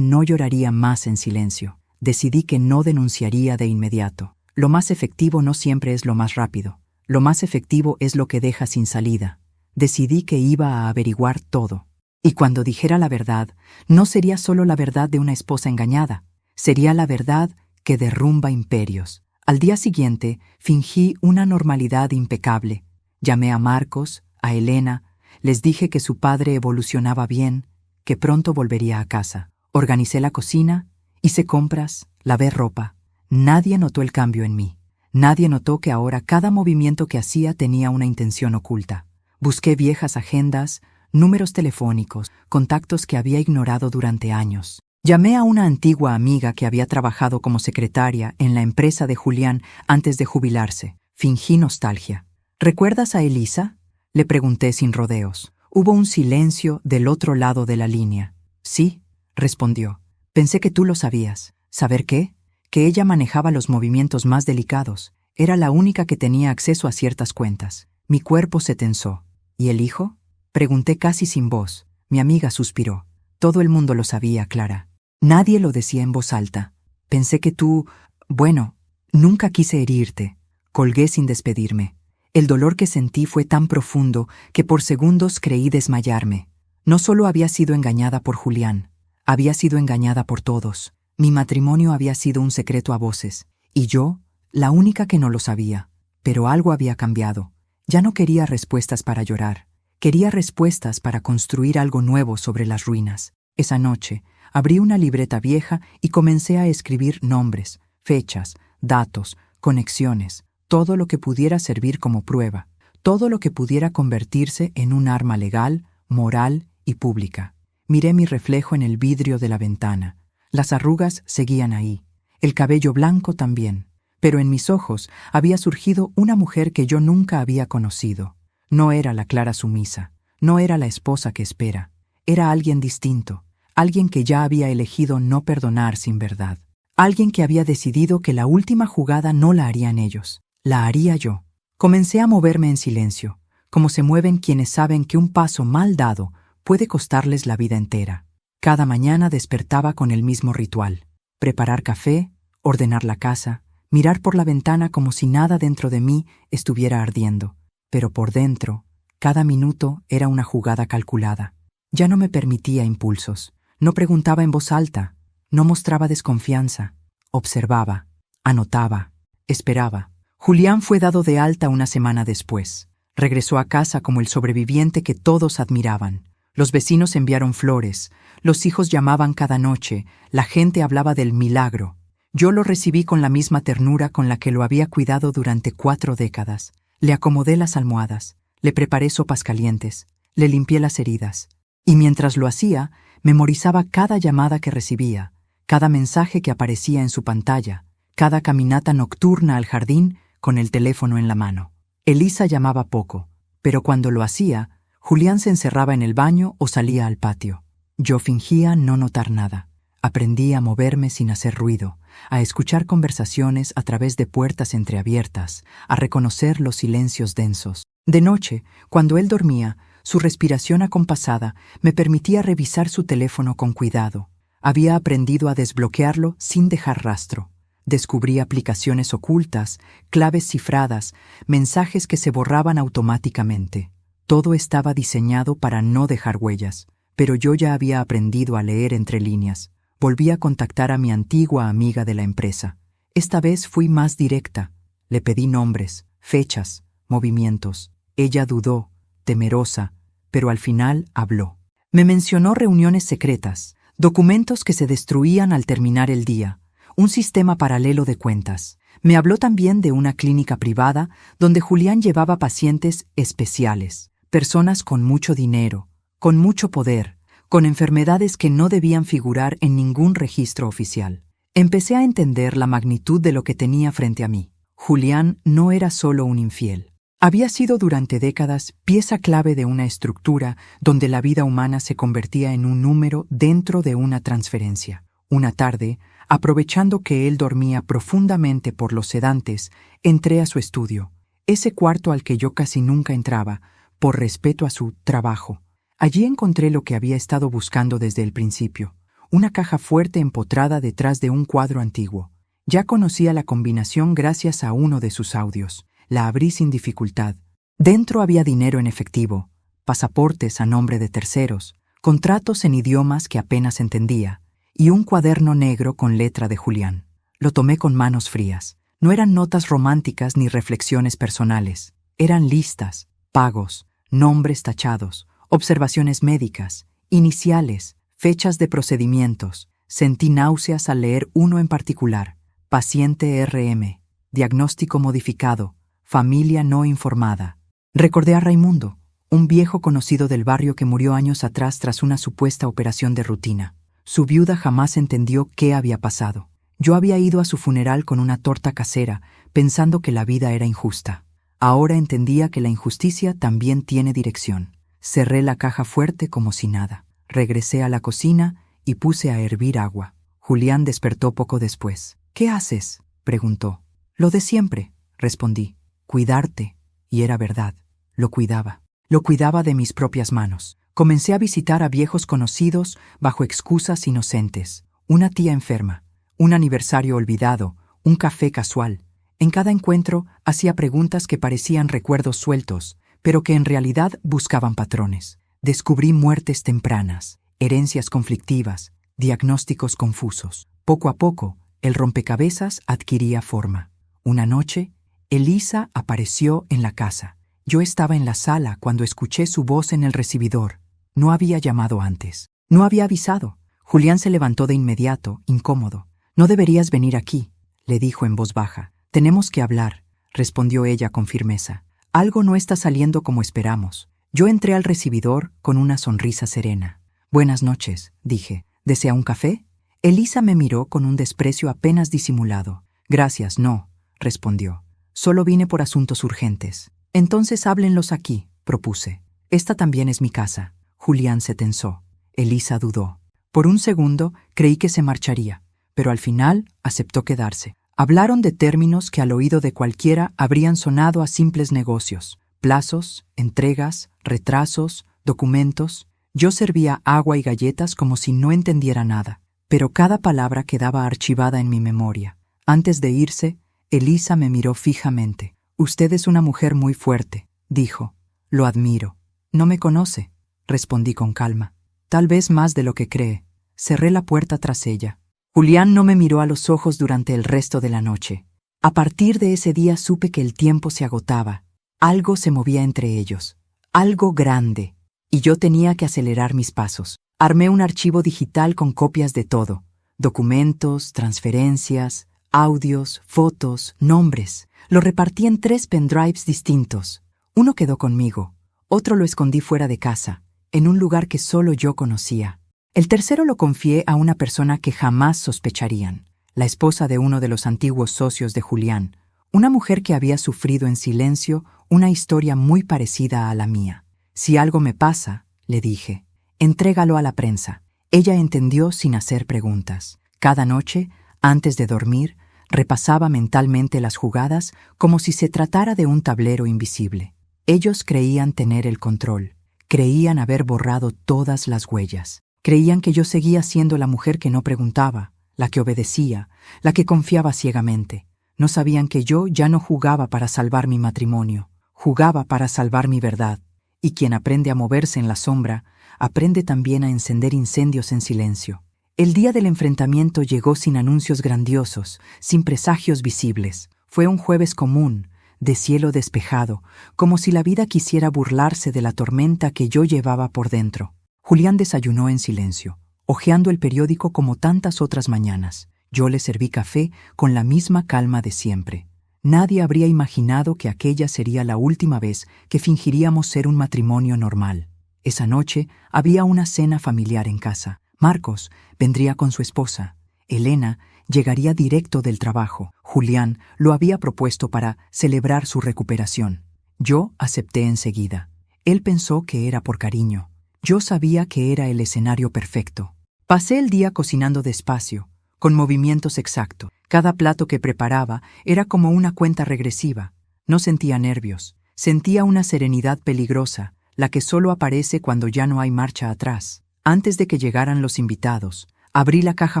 no lloraría más en silencio. Decidí que no denunciaría de inmediato. Lo más efectivo no siempre es lo más rápido. Lo más efectivo es lo que deja sin salida. Decidí que iba a averiguar todo. Y cuando dijera la verdad, no sería solo la verdad de una esposa engañada. Sería la verdad que derrumba imperios. Al día siguiente, fingí una normalidad impecable. Llamé a Marcos, a Elena, les dije que su padre evolucionaba bien, que pronto volvería a casa. Organicé la cocina, hice compras, lavé ropa. Nadie notó el cambio en mí. Nadie notó que ahora cada movimiento que hacía tenía una intención oculta. Busqué viejas agendas, números telefónicos, contactos que había ignorado durante años. Llamé a una antigua amiga que había trabajado como secretaria en la empresa de Julián antes de jubilarse. Fingí nostalgia. ¿Recuerdas a Elisa? Le pregunté sin rodeos. Hubo un silencio del otro lado de la línea. Sí, respondió. Pensé que tú lo sabías. ¿Saber qué? Que ella manejaba los movimientos más delicados. Era la única que tenía acceso a ciertas cuentas. Mi cuerpo se tensó. ¿Y el hijo? Pregunté casi sin voz. Mi amiga suspiró. Todo el mundo lo sabía, Clara. Nadie lo decía en voz alta. Pensé que tú... Bueno, nunca quise herirte. Colgué sin despedirme. El dolor que sentí fue tan profundo que por segundos creí desmayarme. No solo había sido engañada por Julián, había sido engañada por todos. Mi matrimonio había sido un secreto a voces, y yo, la única que no lo sabía. Pero algo había cambiado. Ya no quería respuestas para llorar. Quería respuestas para construir algo nuevo sobre las ruinas. Esa noche, abrí una libreta vieja y comencé a escribir nombres, fechas, datos, conexiones, todo lo que pudiera servir como prueba, todo lo que pudiera convertirse en un arma legal, moral y pública. Miré mi reflejo en el vidrio de la ventana. Las arrugas seguían ahí, el cabello blanco también, pero en mis ojos había surgido una mujer que yo nunca había conocido. No era la Clara sumisa, no era la esposa que espera, era alguien distinto, alguien que ya había elegido no perdonar sin verdad, alguien que había decidido que la última jugada no la harían ellos, la haría yo. Comencé a moverme en silencio, como se mueven quienes saben que un paso mal dado puede costarles la vida entera. Cada mañana despertaba con el mismo ritual: preparar café, ordenar la casa, mirar por la ventana como si nada dentro de mí estuviera ardiendo. Pero por dentro, cada minuto era una jugada calculada. Ya no me permitía impulsos, no preguntaba en voz alta, no mostraba desconfianza. Observaba, anotaba, esperaba. Julián fue dado de alta una semana después. Regresó a casa como el sobreviviente que todos admiraban. Los vecinos enviaron flores, los hijos llamaban cada noche, la gente hablaba del milagro. Yo lo recibí con la misma ternura con la que lo había cuidado durante 4 décadas. Le acomodé las almohadas, le preparé sopas calientes, le limpié las heridas. Y mientras lo hacía, memorizaba cada llamada que recibía, cada mensaje que aparecía en su pantalla, cada caminata nocturna al jardín con el teléfono en la mano. Elisa llamaba poco, pero cuando lo hacía, Julián se encerraba en el baño o salía al patio. Yo fingía no notar nada. Aprendí a moverme sin hacer ruido, a escuchar conversaciones a través de puertas entreabiertas, a reconocer los silencios densos. De noche, cuando él dormía, su respiración acompasada me permitía revisar su teléfono con cuidado. Había aprendido a desbloquearlo sin dejar rastro. Descubrí aplicaciones ocultas, claves cifradas, mensajes que se borraban automáticamente. Todo estaba diseñado para no dejar huellas, pero yo ya había aprendido a leer entre líneas. Volví a contactar a mi antigua amiga de la empresa. Esta vez fui más directa. Le pedí nombres, fechas, movimientos. Ella dudó, temerosa, pero al final habló. Me mencionó reuniones secretas, documentos que se destruían al terminar el día, un sistema paralelo de cuentas. Me habló también de una clínica privada donde Julián llevaba pacientes especiales, personas con mucho dinero, con mucho poder, con enfermedades que no debían figurar en ningún registro oficial. Empecé a entender la magnitud de lo que tenía frente a mí. Julián no era solo un infiel. Había sido durante décadas pieza clave de una estructura donde la vida humana se convertía en un número dentro de una transferencia. Una tarde, aprovechando que él dormía profundamente por los sedantes, entré a su estudio, ese cuarto al que yo casi nunca entraba, por respeto a su trabajo. Allí encontré lo que había estado buscando desde el principio, una caja fuerte empotrada detrás de un cuadro antiguo. Ya conocía la combinación gracias a uno de sus audios. La abrí sin dificultad. Dentro había dinero en efectivo, pasaportes a nombre de terceros, contratos en idiomas que apenas entendía, y un cuaderno negro con letra de Julián. Lo tomé con manos frías. No eran notas románticas ni reflexiones personales. Eran listas, pagos, nombres tachados, observaciones médicas, iniciales, fechas de procedimientos. Sentí náuseas al leer uno en particular. Paciente RM. Diagnóstico modificado. Familia no informada. Recordé a Raimundo, un viejo conocido del barrio que murió años atrás tras una supuesta operación de rutina. Su viuda jamás entendió qué había pasado. Yo había ido a su funeral con una torta casera, pensando que la vida era injusta. Ahora entendía que la injusticia también tiene dirección. Cerré la caja fuerte como si nada. Regresé a la cocina y puse a hervir agua. Julián despertó poco después. «¿Qué haces?», preguntó. «Lo de siempre», respondí. «Cuidarte». Y era verdad. Lo cuidaba. Lo cuidaba de mis propias manos. Comencé a visitar a viejos conocidos bajo excusas inocentes. Una tía enferma, un aniversario olvidado, un café casual. En cada encuentro hacía preguntas que parecían recuerdos sueltos, pero que en realidad buscaban patrones. Descubrí muertes tempranas, herencias conflictivas, diagnósticos confusos. Poco a poco, el rompecabezas adquiría forma. Una noche, Elisa apareció en la casa. Yo estaba en la sala cuando escuché su voz en el recibidor. No había llamado antes. No había avisado. Julián se levantó de inmediato, incómodo. «No deberías venir aquí», le dijo en voz baja. «Tenemos que hablar», respondió ella con firmeza. «Algo no está saliendo como esperamos». Yo entré al recibidor con una sonrisa serena. «Buenas noches», dije. «¿Desea un café?» Elisa me miró con un desprecio apenas disimulado. «Gracias, no», respondió. «Solo vine por asuntos urgentes». «Entonces háblenlos aquí», propuse. «Esta también es mi casa». Julián se tensó. Elisa dudó. Por un segundo creí que se marcharía, pero al final aceptó quedarse. Hablaron de términos que al oído de cualquiera habrían sonado a simples negocios. Plazos, entregas, retrasos, documentos. Yo servía agua y galletas como si no entendiera nada, pero cada palabra quedaba archivada en mi memoria. Antes de irse, Elisa me miró fijamente. «Usted es una mujer muy fuerte», dijo. «Lo admiro». «No me conoce», respondí con calma. «Tal vez más de lo que cree». Cerré la puerta tras ella. Julián no me miró a los ojos durante el resto de la noche. A partir de ese día supe que el tiempo se agotaba. Algo se movía entre ellos. Algo grande. Y yo tenía que acelerar mis pasos. Armé un archivo digital con copias de todo. Documentos, transferencias, audios, fotos, nombres. Lo repartí en 3 pendrives distintos. Uno quedó conmigo. Otro lo escondí fuera de casa, en un lugar que solo yo conocía. El tercero lo confié a una persona que jamás sospecharían, la esposa de uno de los antiguos socios de Julián, una mujer que había sufrido en silencio una historia muy parecida a la mía. «Si algo me pasa», le dije, «entrégalo a la prensa». Ella entendió sin hacer preguntas. Cada noche, antes de dormir, repasaba mentalmente las jugadas como si se tratara de un tablero invisible. Ellos creían tener el control, creían haber borrado todas las huellas. Creían que yo seguía siendo la mujer que no preguntaba, la que obedecía, la que confiaba ciegamente. No sabían que yo ya no jugaba para salvar mi matrimonio, jugaba para salvar mi verdad. Y quien aprende a moverse en la sombra, aprende también a encender incendios en silencio. El día del enfrentamiento llegó sin anuncios grandiosos, sin presagios visibles. Fue un jueves común, de cielo despejado, como si la vida quisiera burlarse de la tormenta que yo llevaba por dentro. Julián desayunó en silencio, hojeando el periódico como tantas otras mañanas. Yo le serví café con la misma calma de siempre. Nadie habría imaginado que aquella sería la última vez que fingiríamos ser un matrimonio normal. Esa noche había una cena familiar en casa. Marcos vendría con su esposa. Elena llegaría directo del trabajo. Julián lo había propuesto para celebrar su recuperación. Yo acepté enseguida. Él pensó que era por cariño. Yo sabía que era el escenario perfecto. Pasé el día cocinando despacio, con movimientos exactos. Cada plato que preparaba era como una cuenta regresiva. No sentía nervios, sentía una serenidad peligrosa, la que solo aparece cuando ya no hay marcha atrás. Antes de que llegaran los invitados, abrí la caja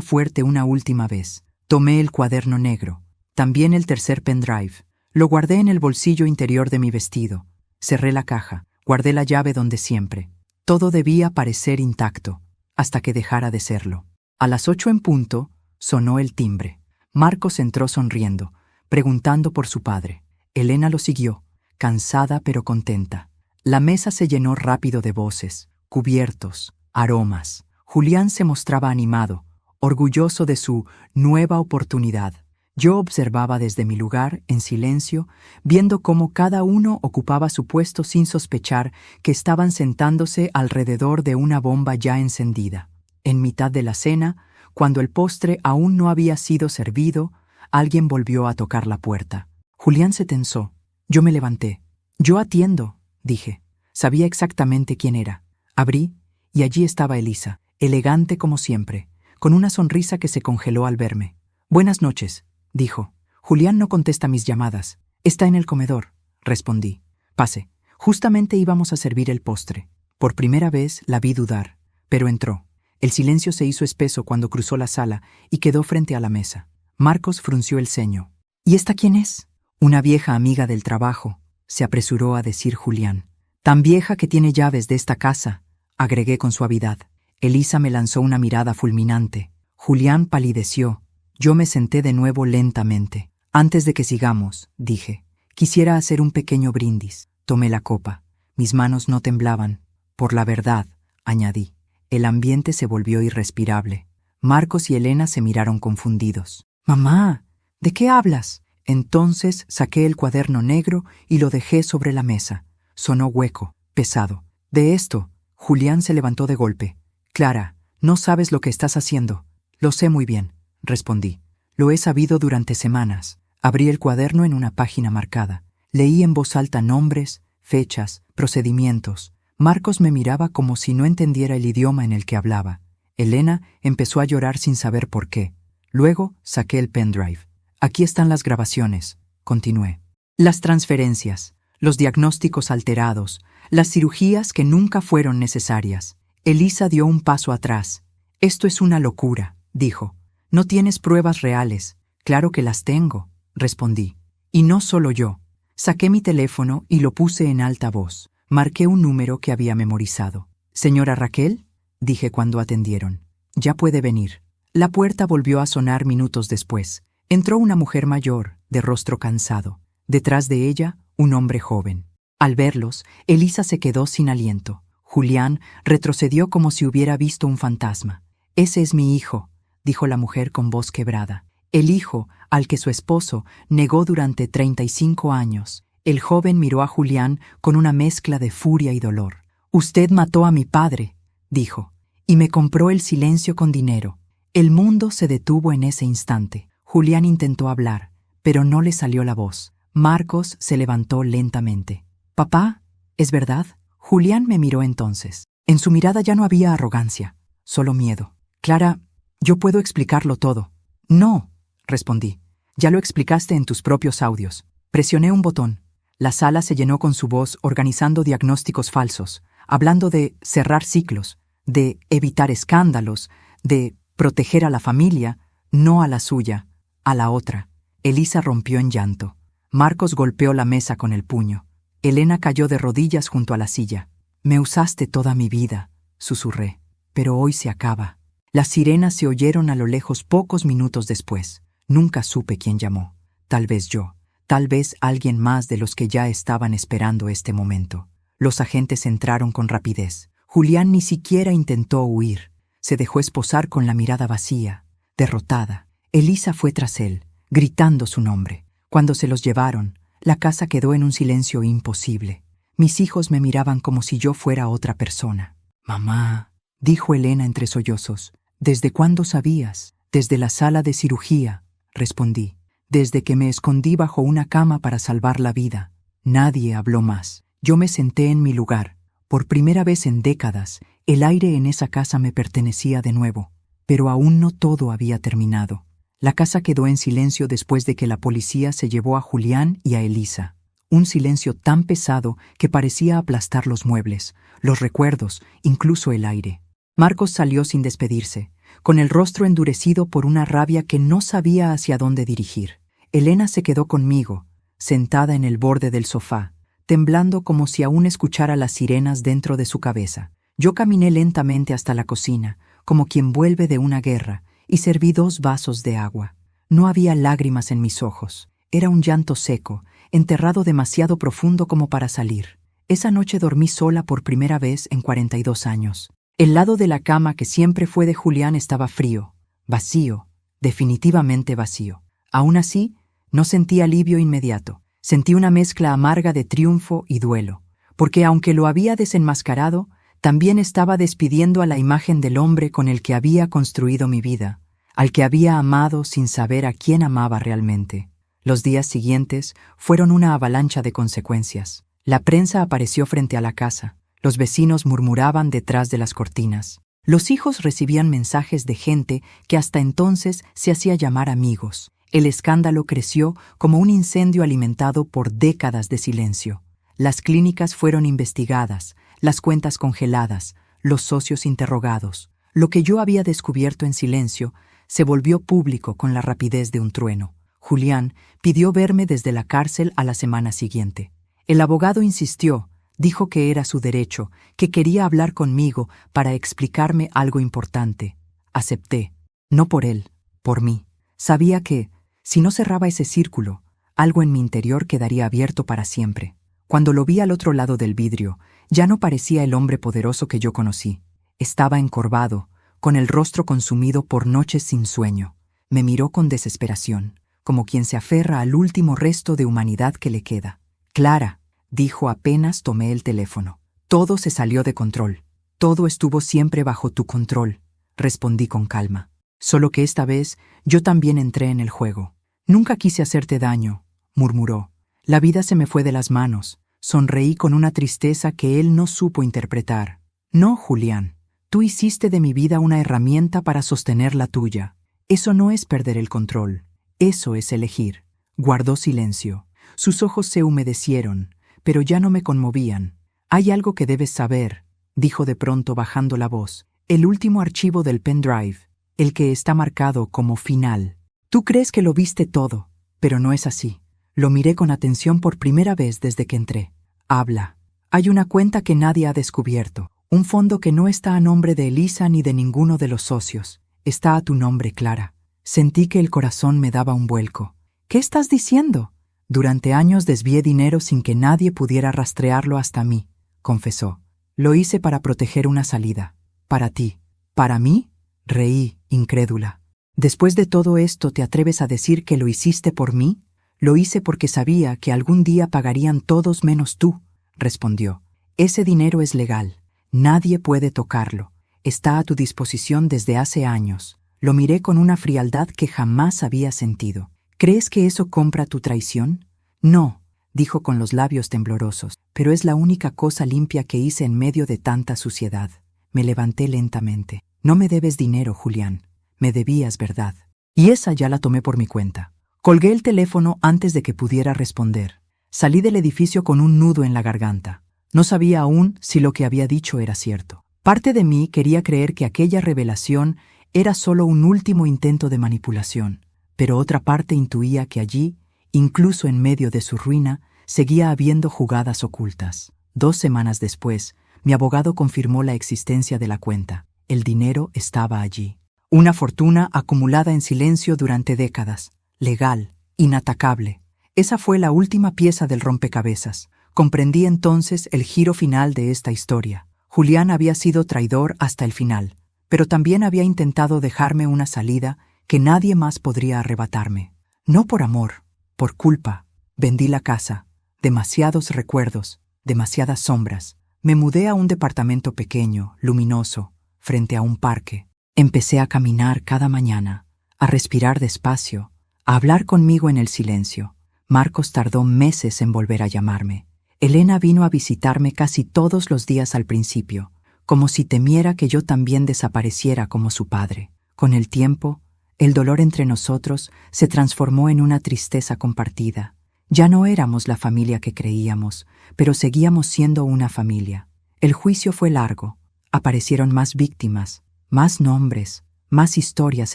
fuerte una última vez. Tomé el cuaderno negro, también el tercer pendrive. Lo guardé en el bolsillo interior de mi vestido. Cerré la caja, guardé la llave donde siempre. Todo debía parecer intacto, hasta que dejara de serlo. A las 8 en punto, sonó el timbre. Marcos entró sonriendo, preguntando por su padre. Elena lo siguió, cansada pero contenta. La mesa se llenó rápido de voces, cubiertos, aromas. Julián se mostraba animado, orgulloso de su nueva oportunidad. Yo observaba desde mi lugar, en silencio, viendo cómo cada uno ocupaba su puesto sin sospechar que estaban sentándose alrededor de una bomba ya encendida. En mitad de la cena, cuando el postre aún no había sido servido, alguien volvió a tocar la puerta. Julián se tensó. Yo me levanté. «Yo atiendo», dije. Sabía exactamente quién era. Abrí, y allí estaba Elisa, elegante como siempre, con una sonrisa que se congeló al verme. «Buenas noches», dijo. «Julián no contesta mis llamadas. Está en el comedor», respondí. «Pase. Justamente íbamos a servir el postre». Por primera vez la vi dudar, pero entró. El silencio se hizo espeso cuando cruzó la sala y quedó frente a la mesa. Marcos frunció el ceño. «¿Y esta quién es?» «Una vieja amiga del trabajo», se apresuró a decir Julián. «Tan vieja que tiene llaves de esta casa», agregué con suavidad. Elisa me lanzó una mirada fulminante. Julián palideció. Yo me senté de nuevo lentamente. «Antes de que sigamos», dije, «quisiera hacer un pequeño brindis». Tomé la copa. Mis manos no temblaban. «Por la verdad», añadí. El ambiente se volvió irrespirable. Marcos y Elena se miraron confundidos. «Mamá, ¿de qué hablas?» Entonces saqué el cuaderno negro y lo dejé sobre la mesa. Sonó hueco, pesado. «De esto», Julián se levantó de golpe. «Clara, no sabes lo que estás haciendo». «Lo sé muy bien», respondí. «Lo he sabido durante semanas». Abrí el cuaderno en una página marcada. Leí en voz alta nombres, fechas, procedimientos. Marcos me miraba como si no entendiera el idioma en el que hablaba. Elena empezó a llorar sin saber por qué. Luego saqué el pendrive. «Aquí están las grabaciones», continué. «Las transferencias, los diagnósticos alterados, las cirugías que nunca fueron necesarias». Elisa dio un paso atrás. «Esto es una locura», dijo. «No tienes pruebas reales». «Claro que las tengo», respondí. «Y no solo yo». Saqué mi teléfono y lo puse en alta voz. Marqué un número que había memorizado. «Señora Raquel», dije cuando atendieron. «Ya puede venir». La puerta volvió a sonar minutos después. Entró una mujer mayor, de rostro cansado. Detrás de ella, un hombre joven. Al verlos, Elisa se quedó sin aliento. Julián retrocedió como si hubiera visto un fantasma. «Ese es mi hijo», dijo la mujer con voz quebrada. «El hijo al que su esposo negó durante 35 años». El joven miró a Julián con una mezcla de furia y dolor. «Usted mató a mi padre», dijo, «y me compró el silencio con dinero». El mundo se detuvo en ese instante. Julián intentó hablar, pero no le salió la voz. Marcos se levantó lentamente. «Papá, ¿es verdad?» Julián me miró entonces. En su mirada ya no había arrogancia, solo miedo. «Clara, yo puedo explicarlo todo». «No», respondí. «Ya lo explicaste en tus propios audios». Presioné un botón. La sala se llenó con su voz organizando diagnósticos falsos, hablando de cerrar ciclos, de evitar escándalos, de proteger a la familia, no a la suya, a la otra. Elisa rompió en llanto. Marcos golpeó la mesa con el puño. Elena cayó de rodillas junto a la silla. «Me usaste toda mi vida», susurré, «pero hoy se acaba». Las sirenas se oyeron a lo lejos pocos minutos después. Nunca supe quién llamó. Tal vez yo. Tal vez alguien más de los que ya estaban esperando este momento. Los agentes entraron con rapidez. Julián ni siquiera intentó huir. Se dejó esposar con la mirada vacía, derrotada. Elisa fue tras él, gritando su nombre. Cuando se los llevaron, la casa quedó en un silencio imposible. Mis hijos me miraban como si yo fuera otra persona. «Mamá», dijo Elena entre sollozos. «¿Desde cuándo sabías?» «Desde la sala de cirugía», respondí. «Desde que me escondí bajo una cama para salvar la vida». Nadie habló más. Yo me senté en mi lugar. Por primera vez en décadas, el aire en esa casa me pertenecía de nuevo. Pero aún no todo había terminado. La casa quedó en silencio después de que la policía se llevó a Julián y a Elisa. Un silencio tan pesado que parecía aplastar los muebles, los recuerdos, incluso el aire. Marcos salió sin despedirse, con el rostro endurecido por una rabia que no sabía hacia dónde dirigir. Elena se quedó conmigo, sentada en el borde del sofá, temblando como si aún escuchara las sirenas dentro de su cabeza. Yo caminé lentamente hasta la cocina, como quien vuelve de una guerra, y serví 2 vasos de agua. No había lágrimas en mis ojos. Era un llanto seco, enterrado demasiado profundo como para salir. Esa noche dormí sola por primera vez en 42 años. El lado de la cama que siempre fue de Julián estaba frío, vacío, definitivamente vacío. Aún así, no sentí alivio inmediato. Sentí una mezcla amarga de triunfo y duelo, porque aunque lo había desenmascarado, también estaba despidiendo a la imagen del hombre con el que había construido mi vida, al que había amado sin saber a quién amaba realmente. Los días siguientes fueron una avalancha de consecuencias. La prensa apareció frente a la casa. Los vecinos murmuraban detrás de las cortinas. Los hijos recibían mensajes de gente que hasta entonces se hacía llamar amigos. El escándalo creció como un incendio alimentado por décadas de silencio. Las clínicas fueron investigadas, las cuentas congeladas, los socios interrogados. Lo que yo había descubierto en silencio se volvió público con la rapidez de un trueno. Julián pidió verme desde la cárcel a la semana siguiente. El abogado insistió, dijo que era su derecho, que quería hablar conmigo para explicarme algo importante. Acepté. No por él, por mí. Sabía que, si no cerraba ese círculo, algo en mi interior quedaría abierto para siempre. Cuando lo vi al otro lado del vidrio, ya no parecía el hombre poderoso que yo conocí. Estaba encorvado, con el rostro consumido por noches sin sueño. Me miró con desesperación, como quien se aferra al último resto de humanidad que le queda. Clara, dijo apenas tomé el teléfono. Todo se salió de control. Todo estuvo siempre bajo tu control, respondí con calma. Solo que esta vez yo también entré en el juego. Nunca quise hacerte daño, murmuró. La vida se me fue de las manos. Sonreí con una tristeza que él no supo interpretar. No, Julián, tú hiciste de mi vida una herramienta para sostener la tuya. Eso no es perder el control. Eso es elegir. Guardó silencio. Sus ojos se humedecieron, pero ya no me conmovían. Hay algo que debes saber, dijo de pronto bajando la voz. El último archivo del pendrive, el que está marcado como final. Tú crees que lo viste todo, pero no es así. Lo miré con atención por primera vez desde que entré. Habla. Hay una cuenta que nadie ha descubierto. Un fondo que no está a nombre de Elisa ni de ninguno de los socios. Está a tu nombre, Clara. Sentí que el corazón me daba un vuelco. ¿Qué estás diciendo? Durante años desvié dinero sin que nadie pudiera rastrearlo hasta mí, confesó. Lo hice para proteger una salida. Para ti. ¿Para mí? Reí, incrédula. Después de todo esto, ¿te atreves a decir que lo hiciste por mí? Lo hice porque sabía que algún día pagarían todos menos tú, respondió. Ese dinero es legal. Nadie puede tocarlo. Está a tu disposición desde hace años. Lo miré con una frialdad que jamás había sentido. ¿Crees que eso compra tu traición? No, dijo con los labios temblorosos, pero es la única cosa limpia que hice en medio de tanta suciedad. Me levanté lentamente. No me debes dinero, Julián. Me debías verdad. Y esa ya la tomé por mi cuenta. Colgué el teléfono antes de que pudiera responder. Salí del edificio con un nudo en la garganta. No sabía aún si lo que había dicho era cierto. Parte de mí quería creer que aquella revelación era solo un último intento de manipulación, pero otra parte intuía que allí, incluso en medio de su ruina, seguía habiendo jugadas ocultas. 2 semanas después, mi abogado confirmó la existencia de la cuenta. El dinero estaba allí. Una fortuna acumulada en silencio durante décadas. Legal, inatacable. Esa fue la última pieza del rompecabezas. Comprendí entonces el giro final de esta historia. Julián había sido traidor hasta el final, pero también había intentado dejarme una salida que nadie más podría arrebatarme. No por amor, por culpa. Vendí la casa. Demasiados recuerdos, demasiadas sombras. Me mudé a un departamento pequeño, luminoso, frente a un parque. Empecé a caminar cada mañana, a respirar despacio, a hablar conmigo en el silencio. Marcos tardó meses en volver a llamarme. Elena vino a visitarme casi todos los días al principio, como si temiera que yo también desapareciera como su padre. Con el tiempo, el dolor entre nosotros se transformó en una tristeza compartida. Ya no éramos la familia que creíamos, pero seguíamos siendo una familia. El juicio fue largo. Aparecieron más víctimas, más nombres, más historias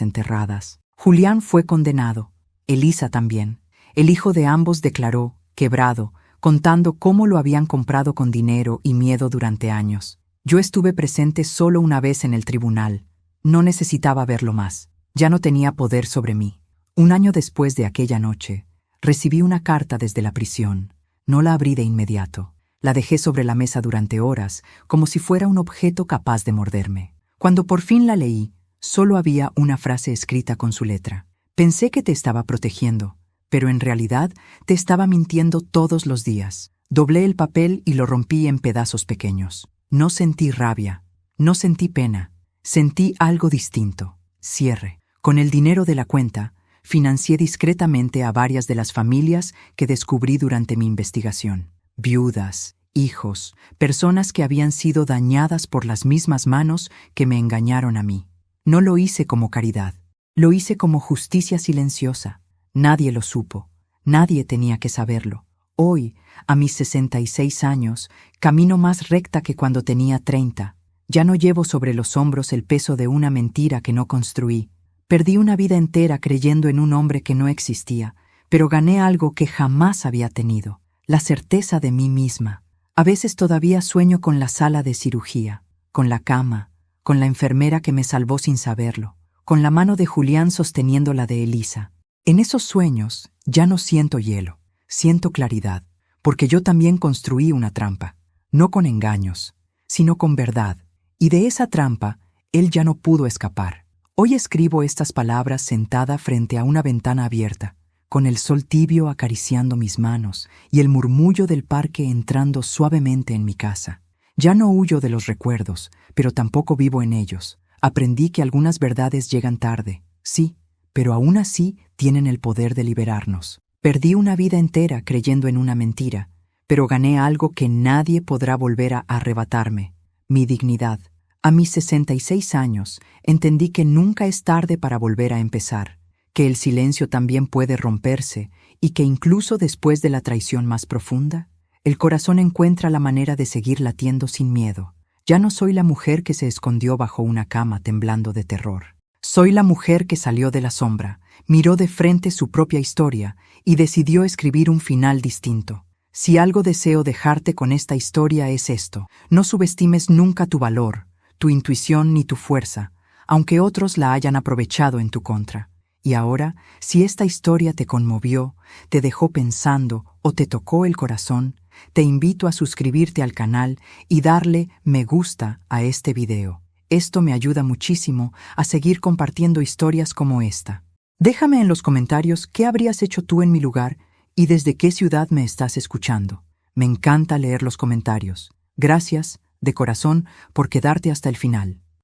enterradas. Julián fue condenado. Elisa también. El hijo de ambos declaró, quebrado, contando cómo lo habían comprado con dinero y miedo durante años. Yo estuve presente solo una vez en el tribunal. No necesitaba verlo más. Ya no tenía poder sobre mí. Un año después de aquella noche, recibí una carta desde la prisión. No la abrí de inmediato. La dejé sobre la mesa durante horas, como si fuera un objeto capaz de morderme. Cuando por fin la leí, solo había una frase escrita con su letra. Pensé que te estaba protegiendo, pero en realidad te estaba mintiendo todos los días. Doblé el papel y lo rompí en pedazos pequeños. No sentí rabia, no sentí pena, sentí algo distinto. Cierre. Con el dinero de la cuenta, financié discretamente a varias de las familias que descubrí durante mi investigación. Viudas, hijos, personas que habían sido dañadas por las mismas manos que me engañaron a mí. No lo hice como caridad, lo hice como justicia silenciosa. Nadie lo supo, nadie tenía que saberlo. Hoy, a mis 66 años, camino más recta que cuando tenía 30. Ya no llevo sobre los hombros el peso de una mentira que no construí. Perdí una vida entera creyendo en un hombre que no existía, pero gané algo que jamás había tenido, la certeza de mí misma. A veces todavía sueño con la sala de cirugía, con la cama, con la enfermera que me salvó sin saberlo, con la mano de Julián sosteniendo la de Elisa. En esos sueños ya no siento hielo, siento claridad, porque yo también construí una trampa, no con engaños, sino con verdad, y de esa trampa él ya no pudo escapar. Hoy escribo estas palabras sentada frente a una ventana abierta, con el sol tibio acariciando mis manos y el murmullo del parque entrando suavemente en mi casa. Ya no huyo de los recuerdos, pero tampoco vivo en ellos. Aprendí que algunas verdades llegan tarde, sí, pero aún así tienen el poder de liberarnos. Perdí una vida entera creyendo en una mentira, pero gané algo que nadie podrá volver a arrebatarme, mi dignidad. A mis 66 años, entendí que nunca es tarde para volver a empezar, que el silencio también puede romperse y que incluso después de la traición más profunda, el corazón encuentra la manera de seguir latiendo sin miedo. Ya no soy la mujer que se escondió bajo una cama temblando de terror. Soy la mujer que salió de la sombra, miró de frente su propia historia y decidió escribir un final distinto. Si algo deseo dejarte con esta historia es esto: no subestimes nunca tu valor, tu intuición ni tu fuerza, aunque otros la hayan aprovechado en tu contra. Y ahora, si esta historia te conmovió, te dejó pensando o te tocó el corazón, te invito a suscribirte al canal y darle me gusta a este video. Esto me ayuda muchísimo a seguir compartiendo historias como esta. Déjame en los comentarios qué habrías hecho tú en mi lugar y desde qué ciudad me estás escuchando. Me encanta leer los comentarios. Gracias, de corazón, por quedarte hasta el final.